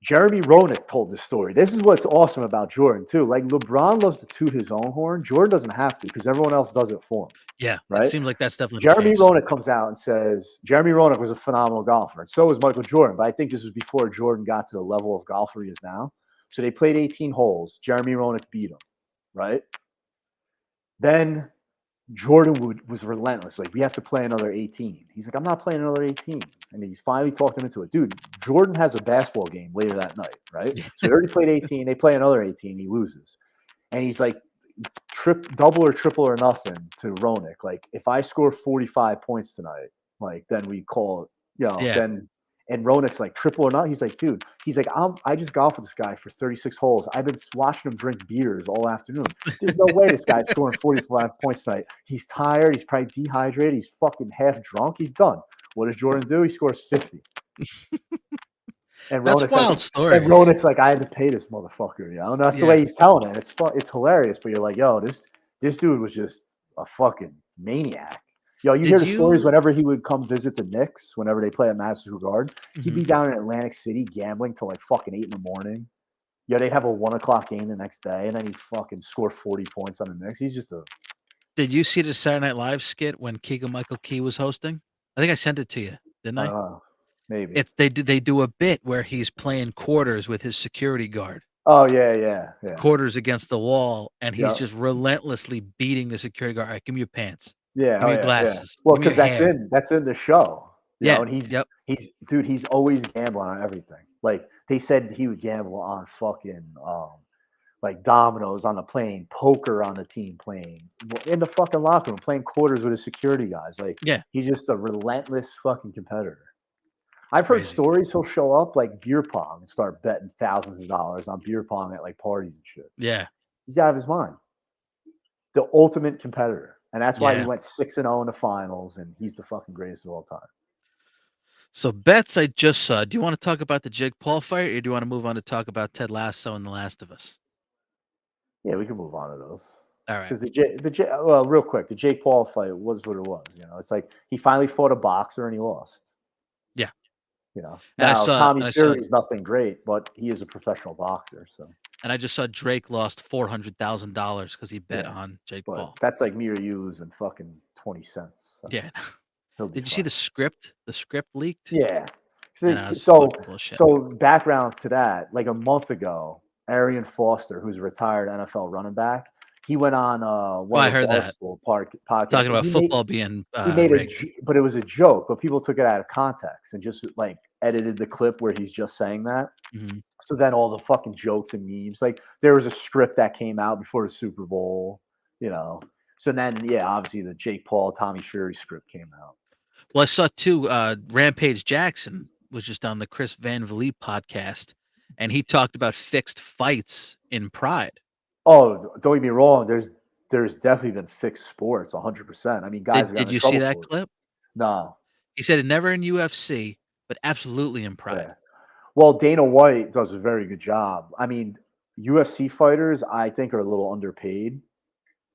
Jeremy Roenick told this story. This is what's awesome about Jordan, too. Like, LeBron loves to toot his own horn. Jordan doesn't have to because everyone else does it for him. Yeah, right? It seems like that's definitely Jeremy Roenick comes out and says, Jeremy Roenick was a phenomenal golfer, and so was Michael Jordan. But I think this was before Jordan got to the level of golfer he is now. So they played 18 holes. Jeremy Roenick beat him, right? Then Jordan was relentless. Like, we have to play another 18. He's like, I'm not playing another 18. And he's finally talked him into it. Dude, Jordan has a basketball game later that night, right? So he already played 18. They play another 18. He loses. And he's like, double or triple or nothing to Roenick. Like, if I score 45 points tonight, like, then we call it, then. And Roenick's like, triple or not? He's like, dude, I just golfed with this guy for 36 holes. I've been watching him drink beers all afternoon. There's no way this guy's scoring 45 points tonight. He's tired. He's probably dehydrated. He's fucking half drunk. He's done. What does Jordan do? He scores 50. And that's Roenick's wild story. And Roenick's like, I had to pay this motherfucker. And that's the way he's telling it. It's fun. It's hilarious. But you're like, yo, this dude was just a fucking maniac. Yo, you Did hear the stories you whenever he would come visit the Knicks, whenever they play at Madison Square Garden. He'd be Mhm. down in Atlantic City gambling till like fucking 8 in the morning. Yeah, they'd have a 1 o'clock game the next day, and then he'd fucking score 40 points on the Knicks. He's just a Did you see the Saturday Night Live skit when Keegan-Michael Key was hosting? I think I sent it to you, didn't I I? don't know, maybe. It's they do a bit where he's playing quarters with his security guard. Oh yeah. Quarters against the wall, and he's Yeah. just relentlessly beating the security guard. "Alright, give me your pants. Yeah, Give oh me your yeah. glasses. Well, Give me your because that's hair." in the show, Yeah. and Yep. he's always gambling on everything. Like they said he would gamble on fucking like dominoes on the plane, poker on the team plane, in the fucking locker room, playing quarters with his security guys. Like Yeah. he's just a relentless fucking competitor. I've heard Crazy. stories he'll show up like beer pong and start betting thousands of dollars on beer pong at like parties and shit. Yeah. He's out of his mind. The ultimate competitor. And that's why he Yeah. went 6-0 in the finals, and he's the fucking greatest of all time. So bets I just saw. Do you wanna talk about the Jake Paul fight, or do you wanna move on to talk about Ted Lasso and The Last of Us? Yeah, we can move on to those. Alright. Because well, real quick, the Jake Paul fight was what it was. It's like he finally fought a boxer and he lost. Yeah. And I Now saw Tommy and I saw Fury's nothing great, but he is a professional boxer. So and I just saw Drake lost $400,000 because he bet yeah, on Jake but Paul. that's like me or you losing fucking 20 cents. So Yeah. he'll be Did you see fine. the script? The script leaked? Yeah. And that was So fucking bullshit. background to that, like a month ago, Arian Foster, who's a retired NFL running back, he went on one I of the heard that. Barstool podcasts. Talking and about he football being, made rigged. but it was a joke, but people took it out of context and just like edited the clip where he's just saying that. Mhm. So then all the fucking jokes and memes, like there was a script that came out before the Super Bowl, So then, yeah, obviously the Jake Paul, Tommy Fury script came out. Well, I saw too, Rampage Jackson was just on the Chris Van Vliet podcast, and he talked about fixed fights in Pride. Oh, don't get me wrong. There's definitely been fixed sports, 100%. I mean, guys have Did gotten in you see trouble that for it. clip? No, He said it never in UFC, but absolutely in Pride. yeah. Well, Dana White does a very good job. I mean, UFC fighters, I think, are a little underpaid,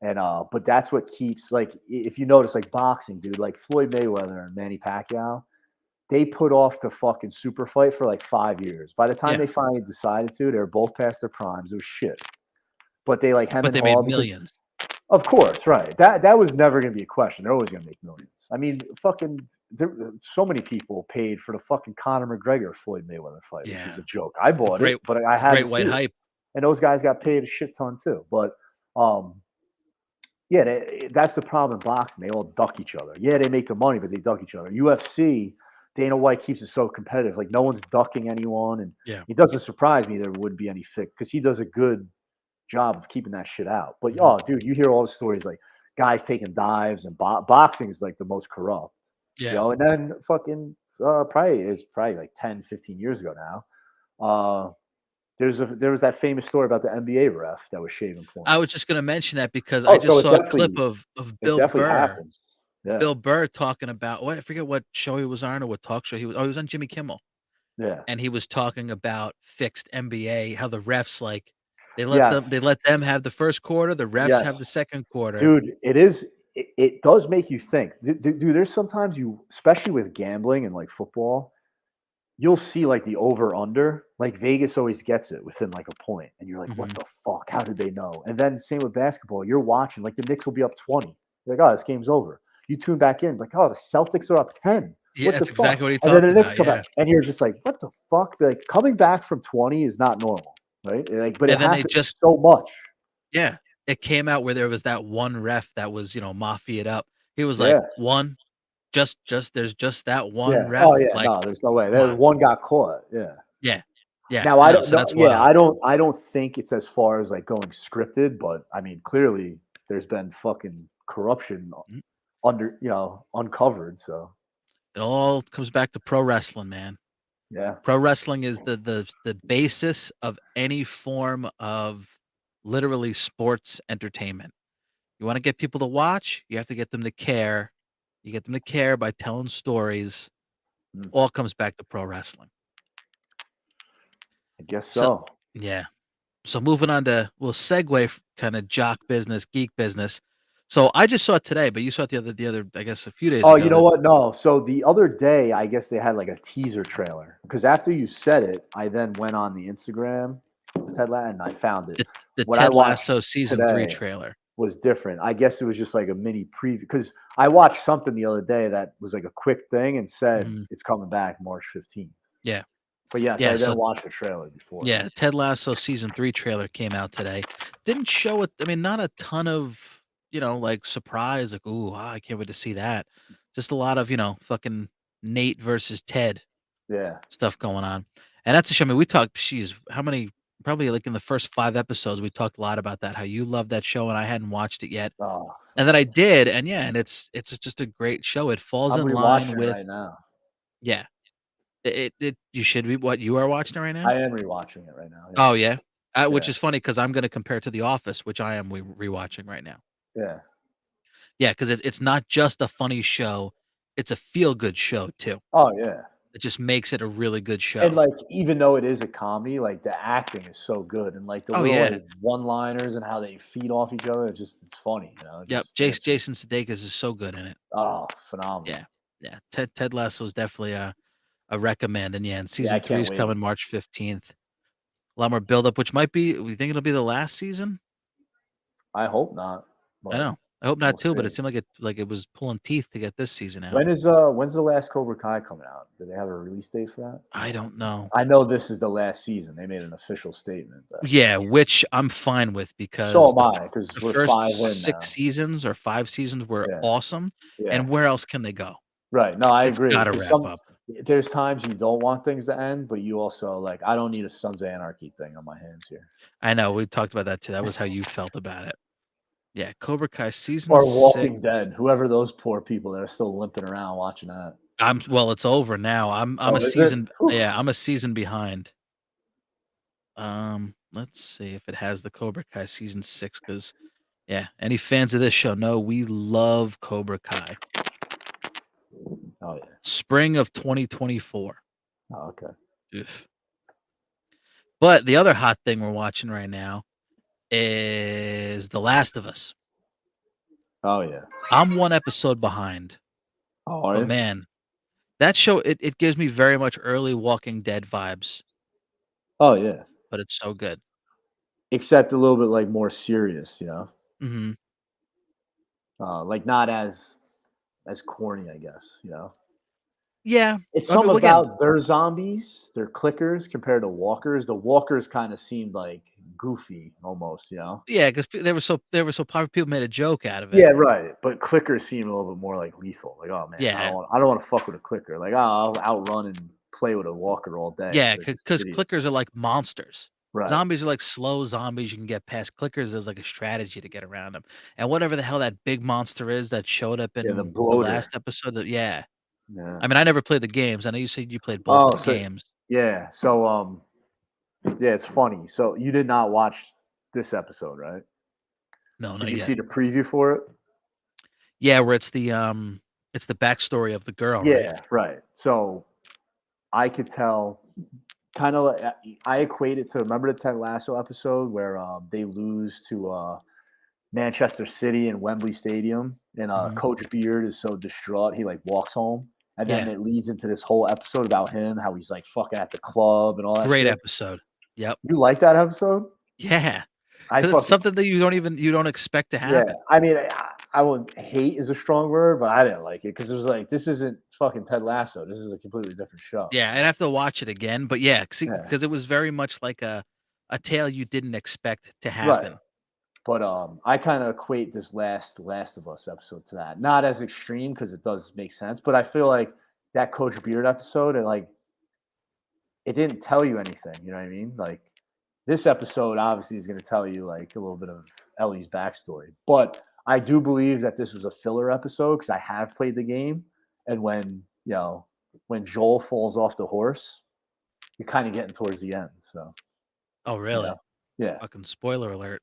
and but that's what keeps if you notice, like boxing, dude, like Floyd Mayweather and Manny Pacquiao, they put off the fucking super fight for like 5 years. By the time Yeah. they finally decided to, they were both past their primes. It was shit. But they like hem But and they made haw because millions. of course, right. That was never going to be a question. They're always going to make millions. I mean, fucking, so many people paid for the fucking Conor McGregor Floyd Mayweather fight, which Yeah. was a joke. I bought Great- it, but I had Great white hype. and those guys got paid a shit ton too. But yeah, that's the problem in boxing. They all duck each other. Yeah, they make the money, but they duck each other. UFC, Dana White keeps it so competitive. Like no one's ducking anyone, and Yeah. it doesn't surprise me there wouldn't be any fix because he does a good job of keeping that shit out. But dude, you hear all the stories like guys taking dives and boxing is like the most corrupt. Yeah. And then fucking probably like 10, 15 years ago now. There was that famous story about the NBA ref that was shaving points. I was just gonna mention that because I so just it saw a clip definitely- of It Bill definitely Burr. happens. Yeah. Bill Burr talking about I forget what show he was on or what talk show he was on Jimmy Kimmel. Yeah. And he was talking about fixed NBA, how the refs they let them have the first quarter, the refs have Yes. the second quarter. Dude, it does make you think. Dude, there's sometimes especially with gambling and like football, you'll see like the over under, like Vegas always gets it within like a point, and you're like, what the fuck? How did they know? And then same with basketball, you're watching like the Knicks will be up 20. You're like, oh, this game's over. You tune back in, like, oh, the Celtics are up 10. Yeah, What that's the fuck? exactly what he And then talked the Knicks about, come yeah. back, and you're just like, what the fuck? Like coming back from 20 is not normal, right? Like, but it And then they happens just so much. Yeah. It came out where there was that one ref that was, mafia'd up. He was Yeah. like, "One, there's just that one Yeah. ref." Oh yeah. Like, No, there's no way. come There on. one got caught. Yeah. Yeah. Yeah. Now I know, don't so know. that's Yeah, wild. I don't think it's as far as like going scripted, but I mean, clearly there's been fucking corruption uncovered. So It all comes back to pro wrestling, man. yeah, Pro wrestling is the basis of any form of literally sports entertainment. You want to get people to watch, you have to get them to care. You get them to care by telling stories. Mm. All comes back to pro wrestling. I guess So so. yeah. So moving on to we'll segue kind of jock business, geek business. So I just saw it today, but you saw it the other I guess a few days Oh, ago. you know what? No. So the other day, I guess they had like a teaser trailer because after you said it, I then went on the Instagram of Ted Lasso and I found it. The What I Ted watched Lasso season 3 today trailer. was different. I guess it was just like a mini preview because I watched something the other day that was like a quick thing and said Mhm. it's coming back March 15th. Yeah. But yes, Yeah, I then so watched the trailer before. yeah, Ted Lasso season 3 trailer came out today. Didn't show it. I mean, not a ton of, like surprise, like, ooh, wow, I can't wait to see that. Just a lot of, fucking Nate versus Ted Yeah. stuff going on. And that's a shame. I mean, we talked, how many, probably like in the first 5 episodes, we talked a lot about that, how you love that show and I hadn't watched it yet. Oh, And then I did. And yeah, and it's just a great show. It falls I'm in line rewatching it with, right now. yeah, you should be, what, you are watching it right now? I am rewatching it right now. Oh, yeah? Which Yeah. is funny because 'cause I'm gonna compare it to The Office, which I am rewatching right now. Yeah. Yeah, 'cause it's not just a funny show, it's a feel-good show too. Oh yeah. It just makes it a really good And show. like even though it is a comedy, like the acting is so good and like the Oh, little yeah. like one-liners and how they feed off each other, it's funny, It Yep, just makes it Jason Sudeikis is so good in it. phenomenal. Yeah, yeah. Ted Lasso is definitely a recommend, and yeah, and Yeah, I season 3 can't is wait. coming March 15th. A lot more buildup, which might be, we think it'll be the last season? I hope not, I but know. I hope not we'll too, but see. it seemed like it was pulling teeth to get this season out. When's the last Cobra Kai coming out? Do they have a release date for that? I don't know. I know this is the last season. They made an official statement, but Yeah, which I'm fine with so because am I because the we're first 5 in 6 now. seasons or 5 seasons were Yeah, awesome, yeah. and where else can they go? Right. No, I It's agree. gotta Because wrap up. there's times you don't want things to end, but you also like I don't need a Sons of Anarchy thing on my hands here. I know, we talked about that too, that was how you felt about it. Yeah, Cobra Kai season Or 6. Walking Dead, whoever those poor people that are still limping around watching that. Well, it's over now. I'm a Oh, is it? season Whew. yeah, I'm a season behind. Let's see if it has the Cobra Kai season 6 because yeah, any fans of this show know we love Cobra Kai. Oh yeah. Spring of 2024. Oh, okay. Oof. But the other hot thing we're watching right now is The Last of Us. Oh yeah. I'm 1 episode behind, Oh, are but you? man, that show, it gives me very much early Walking Dead vibes, Oh yeah. but it's so good. Except a little bit like more serious, Mhm. like not as corny, I guess. Yeah. It's I mean, something well, again, about their zombies, their clickers compared to walkers. The walkers kind of seemed like goofy almost. yeah, 'cause they were so popular, people made a joke out of Yeah, it. right. But clickers seem a little bit more like lethal. Like, oh man, Yeah. I don't want to fuck with a clicker. Like, oh, I'll outrun and play with a walker all day. Yeah, They're just because idiots. clickers are like monsters. Right. Zombies are like slow zombies you can get past. Clickers is like a strategy to get around them. And whatever the hell that big monster is that showed up Yeah, the in the bloater. last episode, that yeah. Yeah. I mean, I never played the games. I know you said you played both of Oh, the so games. yeah. So yeah, it's funny. So you did not watch this episode, right? No, Did not you yet. see the preview for it? Yeah, where it's the backstory of the girl, right? Yeah, right. So I could tell kind of I equate it to remember the Ted Lasso episode where they lose to Manchester City in Wembley Stadium, and Mhm. Coach Beard is so distraught he like walks home, and then Yeah. it leads into this whole episode about him, how he's like fucking at the club and all that Great shit. episode. Yep. You like that episode? Yeah. I Because it's fucking something that you don't expect to yeah. happen. I mean, I wouldn't hate is a strong word, but I didn't like it because it was like this isn't fucking Ted Lasso. This is a completely different show. Yeah, I'd have to watch it again, but yeah, Yeah. because it was very much like a tale you didn't expect to Right. happen. But I kind of equate this Last of Us episode to that. Not as extreme because it does make sense, but I feel like that Coach Beard episode, it didn't tell you anything. You know what I mean? Like this episode obviously is going to tell you like a little bit of Ellie's backstory. But I do believe that this was a filler episode because I have played the game, and when Joel falls off the horse, you're kind of getting towards the end. So Oh, really? yeah. Fucking spoiler alert.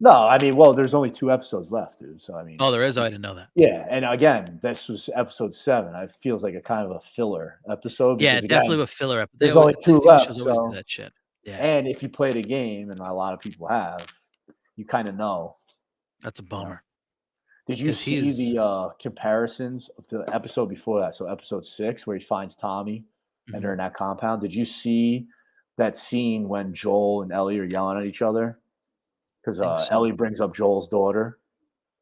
No, I mean, well, there's only 2 episodes left, dude. So I mean, Oh, there is? Oh, I didn't know that. yeah, and again, this was episode 7. It feels like a kind of a filler episode Yeah, because definitely again, with filler there's only 2 TV left. shows always do So, that shit. Yeah, and if you play the game, and a lot of people have, you kind of know. that's a You know. bummer. Did you 'cause see he's the comparisons of the episode before that? So episode 6, where he finds Tommy and they're Mhm. in that compound. Did you see that scene when Joel and Ellie are yelling at each other? Because think so. Ellie brings up Joel's daughter.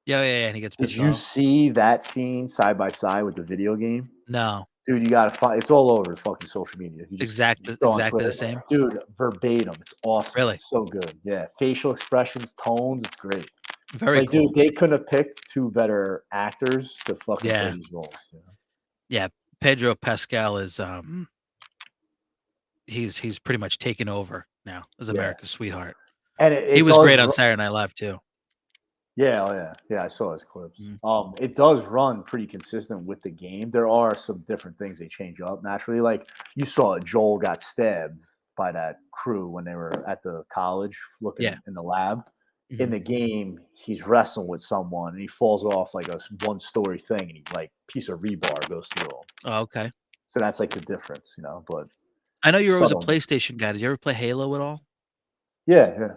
Yeah, and he gets Did pissed you off. see that scene side by side with the video game? No, Dude, you gotta find it's all over fucking social media. If you just go on exactly the Twitter, same? dude, verbatim. It's awesome. Really? It's so good. Yeah. Facial expressions, tones, it's great. Very Like, dude, cool. they couldn't have picked 2 better actors to fucking play Yeah. these roles, you know? Yeah, Pedro Pascal is, he's pretty much taken over now as Yeah. America's sweetheart. And He it was does great on Saturday Night Live too. yeah, oh yeah. Yeah, I saw his clips. Mm. It does run pretty consistent with the game. There are some different things they change up naturally. Like, you saw Joel got stabbed by that crew when they were at the college looking Yeah. in the lab. In Mhm. the game, he's wrestling with someone and he falls off like a one-story thing and he like piece of rebar goes through him. Oh, okay. So that's like the difference, you know, but I know you're always a subtle. PlayStation guy. Did you ever play Halo at all? Yeah, yeah.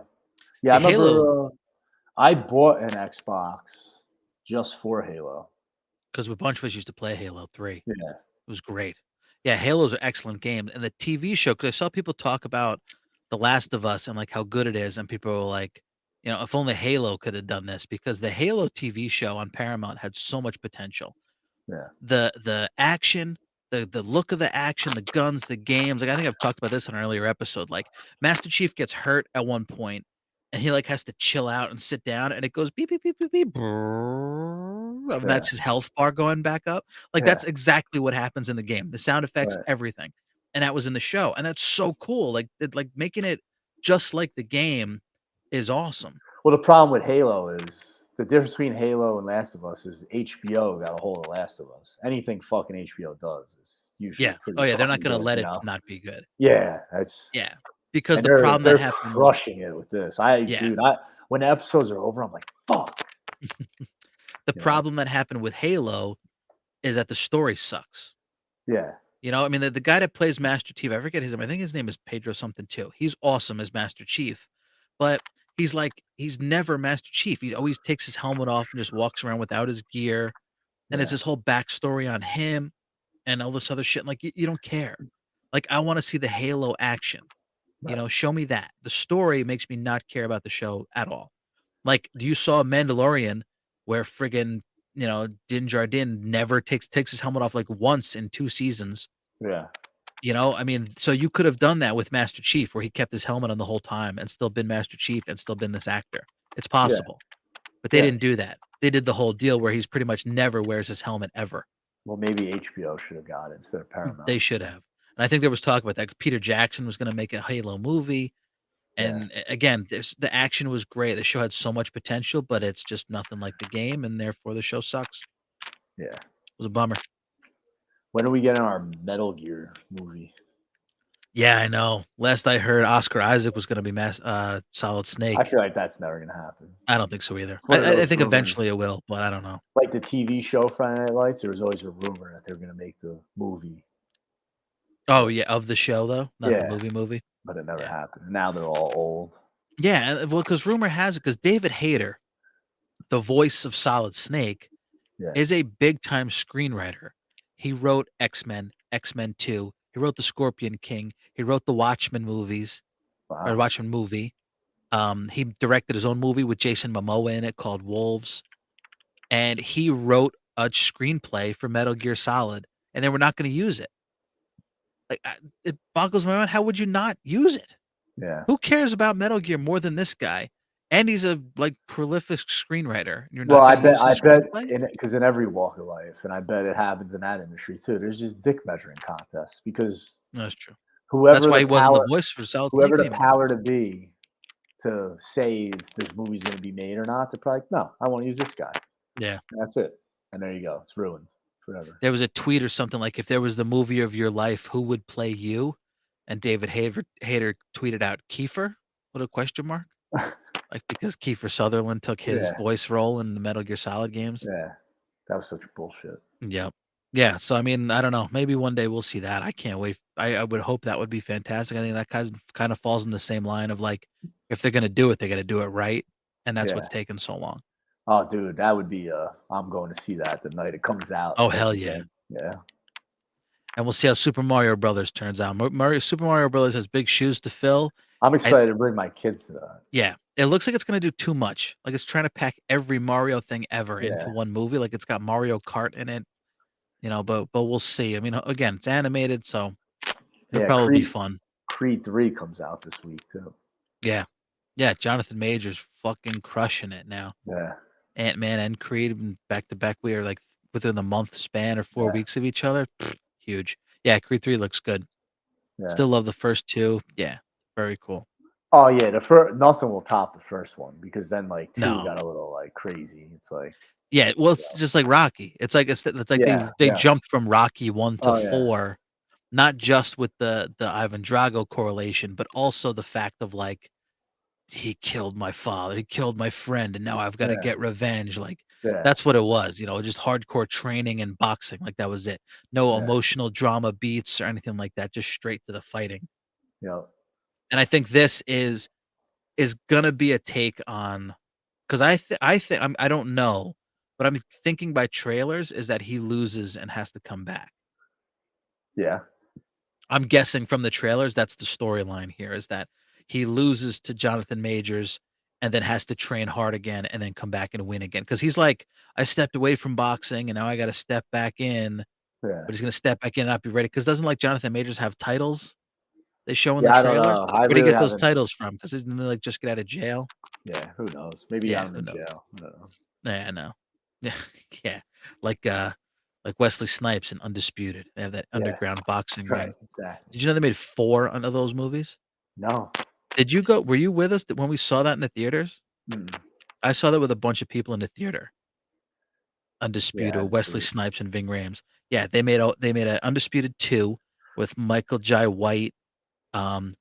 Yeah, I See, Halo, remember I bought an Xbox just for Halo. because a bunch of us used to play Halo 3. Yeah. It was great. Yeah, Halo's an excellent game, and the TV show, because I saw people talk about The Last of Us and, like, how good it is, and people were like, if only Halo could have done this, because the Halo TV show on Paramount had so much potential. Yeah. The action, the look of the action, the guns, the games, like, I think I've talked about this in an earlier episode, like, Master Chief gets hurt at one point, and he, like, has to chill out and sit down, and it goes beep, beep, beep, beep, beep, brrrr, and Yeah. that's his health bar going back up. Like, Yeah. that's exactly what happens in the game. The sound effects, Right. everything, and that was in the show, and that's so cool, like, making it just like the game is awesome. Well, the problem with Halo is the difference between Halo and Last of Us is HBO got a hold of Last of Us. Anything fucking HBO does is usually Yeah. pretty Oh, yeah, they're not fucking gonna good, let you it know? not be good. Yeah, that's Yeah, because and the problem that they're happened crushing it with this. Yeah. When the episodes are over, I'm like, fuck. The You know? problem that happened with Halo is that the story sucks. Yeah. I mean, the guy that plays Master Chief, I forget his name. I think his name is Pedro something too. He's awesome as Master Chief, but he's never Master Chief. He always takes his helmet off and just walks around without his gear, and it's Yeah. this whole backstory on him and all this other shit. Like you don't care. Like I want to see the Halo action. Right. Show me that. The story makes me not care about the show at all. Like, you saw Mandalorian where friggin', Din Djarin never takes his helmet off like once in 2 seasons. Yeah. I mean, so you could have done that with Master Chief where he kept his helmet on the whole time and still been Master Chief and still been this actor. It's Yeah. possible. But they Yeah. didn't do that. They did the whole deal where he's pretty much never wears his helmet ever. Well, maybe HBO should have got it instead of Paramount. They should have. And I think there was talk about that. Peter Jackson was gonna make a Halo movie. And again, the action was great. The show had so much potential, but it's just nothing like the game, and therefore the show sucks. Yeah. It was a bummer. When are we getting our Metal Gear movie? Yeah, I know. Last I heard, Oscar Isaac was going to be Solid Snake. I feel like that's never gonna happen. I don't think so either. One of I those think rumors. eventually it will, but I don't know. Like the TV show Friday Night Lights, there was always a rumor that they were gonna make the movie, Oh yeah, of the show though, not Yeah. the movie. but it never Yeah. happened. Now they're all old. Yeah, well, because rumor has it, because David Hayter, the voice of Solid Snake, Yeah. is a big time screenwriter. He wrote X-Men, X-Men 2. He wrote The Scorpion King. He wrote the Watchmen movies, or Wow. Watchmen movie. He directed his own movie with Jason Momoa in it called Wolves. And he wrote a screenplay for Metal Gear Solid, and they were not going to use it. Like, it boggles my mind. How would you not use it? Yeah. Who cares about Metal Gear more than this guy? And he's a prolific screenwriter. You're Well, not I gonna bet, use I his bet, screenplay? because in every walk of life, and I bet it happens in that industry too. There's just dick measuring contests because No, that's true. whoever That's why the he wasn't the power, voice for Solid whoever Snake the anymore. power to be to say if this movie's going to be made or not, they're probably like, no, I want to use this guy. Yeah. And that's it. And there you go. It's ruined forever. There was a tweet or something like, if there was the movie of your life, who would play you? And David Hayter tweeted out Kiefer with a question mark. Like, because Kiefer Sutherland took his Yeah. voice role in the Metal Gear Solid games. Yeah. That was such bullshit. Yep. Yeah. So I mean, I don't know. Maybe one day we'll see that. I can't wait. I would hope that would be fantastic. I think that kind of falls in the same line of like, if they're gonna do it, they gotta do it right. And that's Yeah. what's taken so long. Oh, dude, that would be I'm going to see that the night it comes out. Oh, type hell of yeah. thing. Yeah. And we'll see how Super Mario Brothers turns out. Super Mario Brothers has big shoes to fill. I'm excited to bring my kids to that. Yeah, it looks like it's gonna do too much. Like, it's trying to pack every Mario thing ever into Yeah. one movie. Like, it's got Mario Kart in it, but we'll see. I mean, again, it's animated, so it'll Yeah. probably be fun. Creed 3 comes out this week too. Yeah. Yeah, Jonathan Major's fucking crushing it now. Yeah. Ant-Man and Creed back to back. We are like within the month span or 4 Yeah. weeks of each other. Huge. Yeah, Creed 3 looks good. Yeah. Still love the first 2. Yeah, very cool. Oh yeah, the first nothing will top the first one because then like 2 No. got a little like crazy. It's like Yeah, well, it's just like Rocky. It's like Yeah, they yeah. jumped from Rocky 1 to Oh yeah. 4, not just with the Ivan Drago correlation, but also the fact of like, he killed my father, he killed my friend, and now I've gotta Yeah. get revenge. Like, Yeah. that's what it was, just hardcore training and boxing. Like, that was it. No Yeah. emotional drama beats or anything like that, just straight to the fighting. Yeah. And I think this is gonna be a take on, 'cause I think I don't know, but I'm thinking by trailers is that he loses and has to come back. Yeah. I'm guessing from the trailers, that's the storyline here, is that he loses to Jonathan Majors and then has to train hard again and then come back and win again. Because he's like, "I stepped away from boxing and now I gotta step back in," Yeah. but he's gonna step back in and not be ready. Because doesn't, like, Jonathan Majors have titles they show in the Yeah, I don't trailer? know. I Where'd he really get those haven't. titles from? Because 'Cause isn't he, like, just get out of jail? Yeah, who knows? Maybe he got Yeah, him who in knows? jail. I don't know. Yeah, I know. Yeah, yeah, like, uh, like Wesley Snipes in Undisputed. They have that Yeah. underground boxing Right. ring. Exactly. Did you know they made 4 of those movies? No. Were you with us when we saw that in the theaters? Mm. I saw that with a bunch of people in the theater. Yeah, I Undisputed, didn't see Wesley it. Snipes and Ving Rhames. Yeah, they made a Undisputed 2 with Michael Jai White,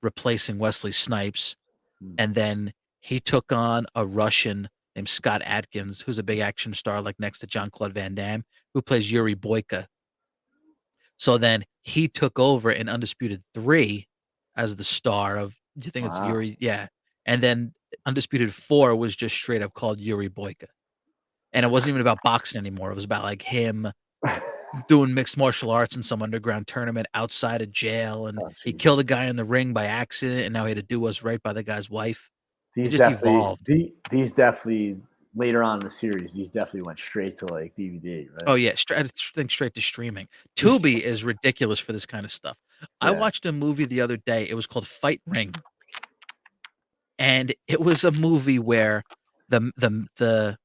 replacing Wesley Snipes, Mm. and then he took on a Russian named Scott Adkins, who's a big action star, like, next to Jean-Claude Van Damme, who plays Yuri Boyka. So then he took over in Undisputed 3 as the star of, do you think it's Wow. Yuri? Yeah. And then Undisputed 4 was just straight up called Yuri Boyka. And it wasn't even about boxing anymore. It was about, like, him doing mixed martial arts in some underground tournament outside of jail, and Oh, he killed a Jesus. guy in the ring by accident, and now he had to do what's right by the guy's wife. It These just definitely evolved. these definitely later on in the series, these definitely went straight to like DVD, Oh, right? yeah, I think straight to streaming. Tubi is ridiculous for this kind of stuff. I Yeah. watched a movie the other day, it was called Fight Ring. And it was a movie where the it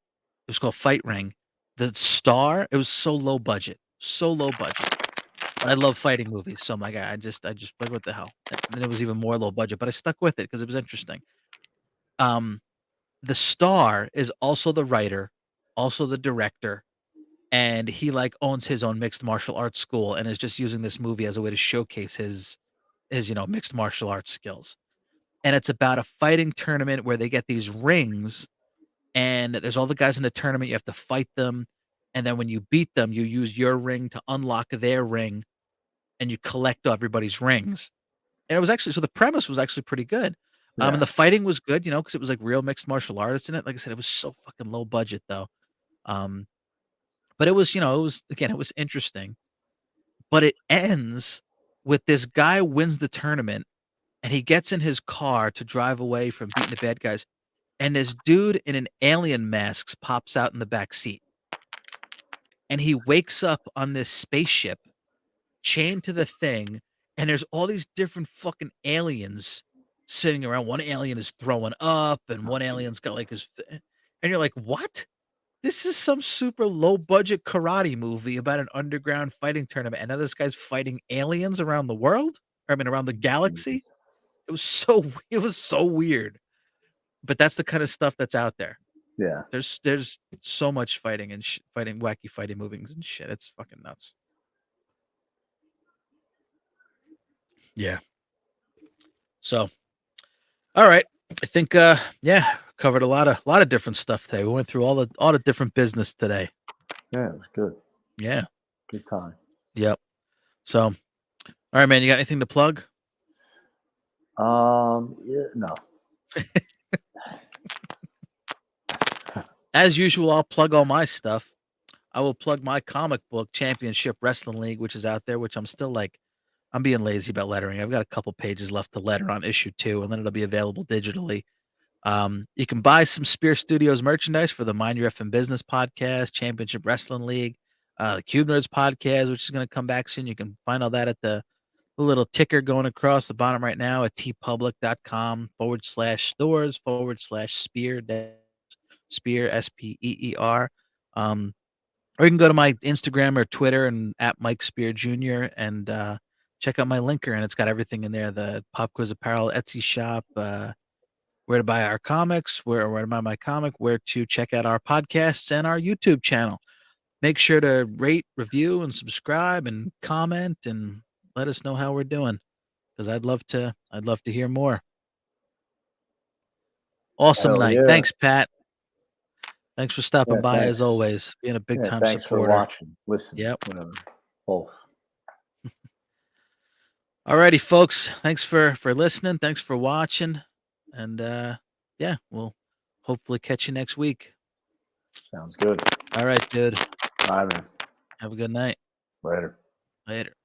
was called Fight Ring. The star, it was so low budget. But I love fighting movies, so I'm like, I just like, "What the hell?" And then it was even more low budget, but I stuck with it because it was interesting. Um, the star is also the writer, also the director, and he, like, owns his own mixed martial arts school and is just using this movie as a way to showcase his, mixed martial arts skills. And it's about a fighting tournament where they get these rings, and there's all the guys in the tournament, you have to fight them, and then when you beat them, you use your ring to unlock their ring, and you collect everybody's rings. And it was actually, so the premise was actually pretty good. And Yeah. the fighting was good, because it was, like, real mixed martial artists in it. Like I said, it was so fucking low budget though. Um, but it was, again, it was interesting. But it ends with this guy wins the tournament, and he gets in his car to drive away from beating the bad guys, and this dude in an alien mask pops out in the back seat. And he wakes up on this spaceship chained to the thing, and there's all these different fucking aliens sitting around. One alien is throwing up, and Oh, one alien's got, Jesus. like, and you're like, "What? This is some super low budget karate movie about an underground fighting tournament, and now this guy's fighting aliens around the world? Or, I mean, around the galaxy?" Jesus. It was so weird, but that's the kind of stuff that's out there. Yeah. There's so much fighting and fighting, wacky fighting movies and shit. It's fucking nuts. Yeah. So, all right. I think yeah, covered a lot of different stuff today. We went through all the different business today. Yeah, it was good. Yeah. Good time. Yep. So, all right, man, you got anything to plug? Yeah, no. as usual, I'll plug all my stuff. I will plug my comic book, Championship Wrestling League, which is out there, which I'm still like, I'm being lazy about lettering. I've got a couple pages left to letter on issue 2, and then it'll be available digitally. You can buy some Spear Studios merchandise for the Mind Your Effing Business podcast, Championship Wrestling League, the Cube Nerds podcast, which is going to come back soon. You can find all that at the little ticker going across the bottom right now at tpublic.com/stores/spear spear SPEER. Or you can go to my Instagram or Twitter and at Mike Spear Jr. and check out my linker, and it's got everything in there: the Pop Quiz Apparel Etsy shop, where to buy our comics, where to buy my comic, where to check out our podcasts and our YouTube channel. Make sure to rate, review, and subscribe, and comment, and let us know how we're doing, because I'd love to hear more. Awesome Hell night. yeah. Thanks, Pat. Thanks for stopping Yeah, by as thanks. always, being a big Yeah, time thanks for supporter. watching, listening, Yep. whatever. Both. Alrighty, folks. Thanks for listening. Thanks for watching. And yeah, we'll hopefully catch you next week. Sounds good. All right, dude. All right, man. Have a good night. Later. Later.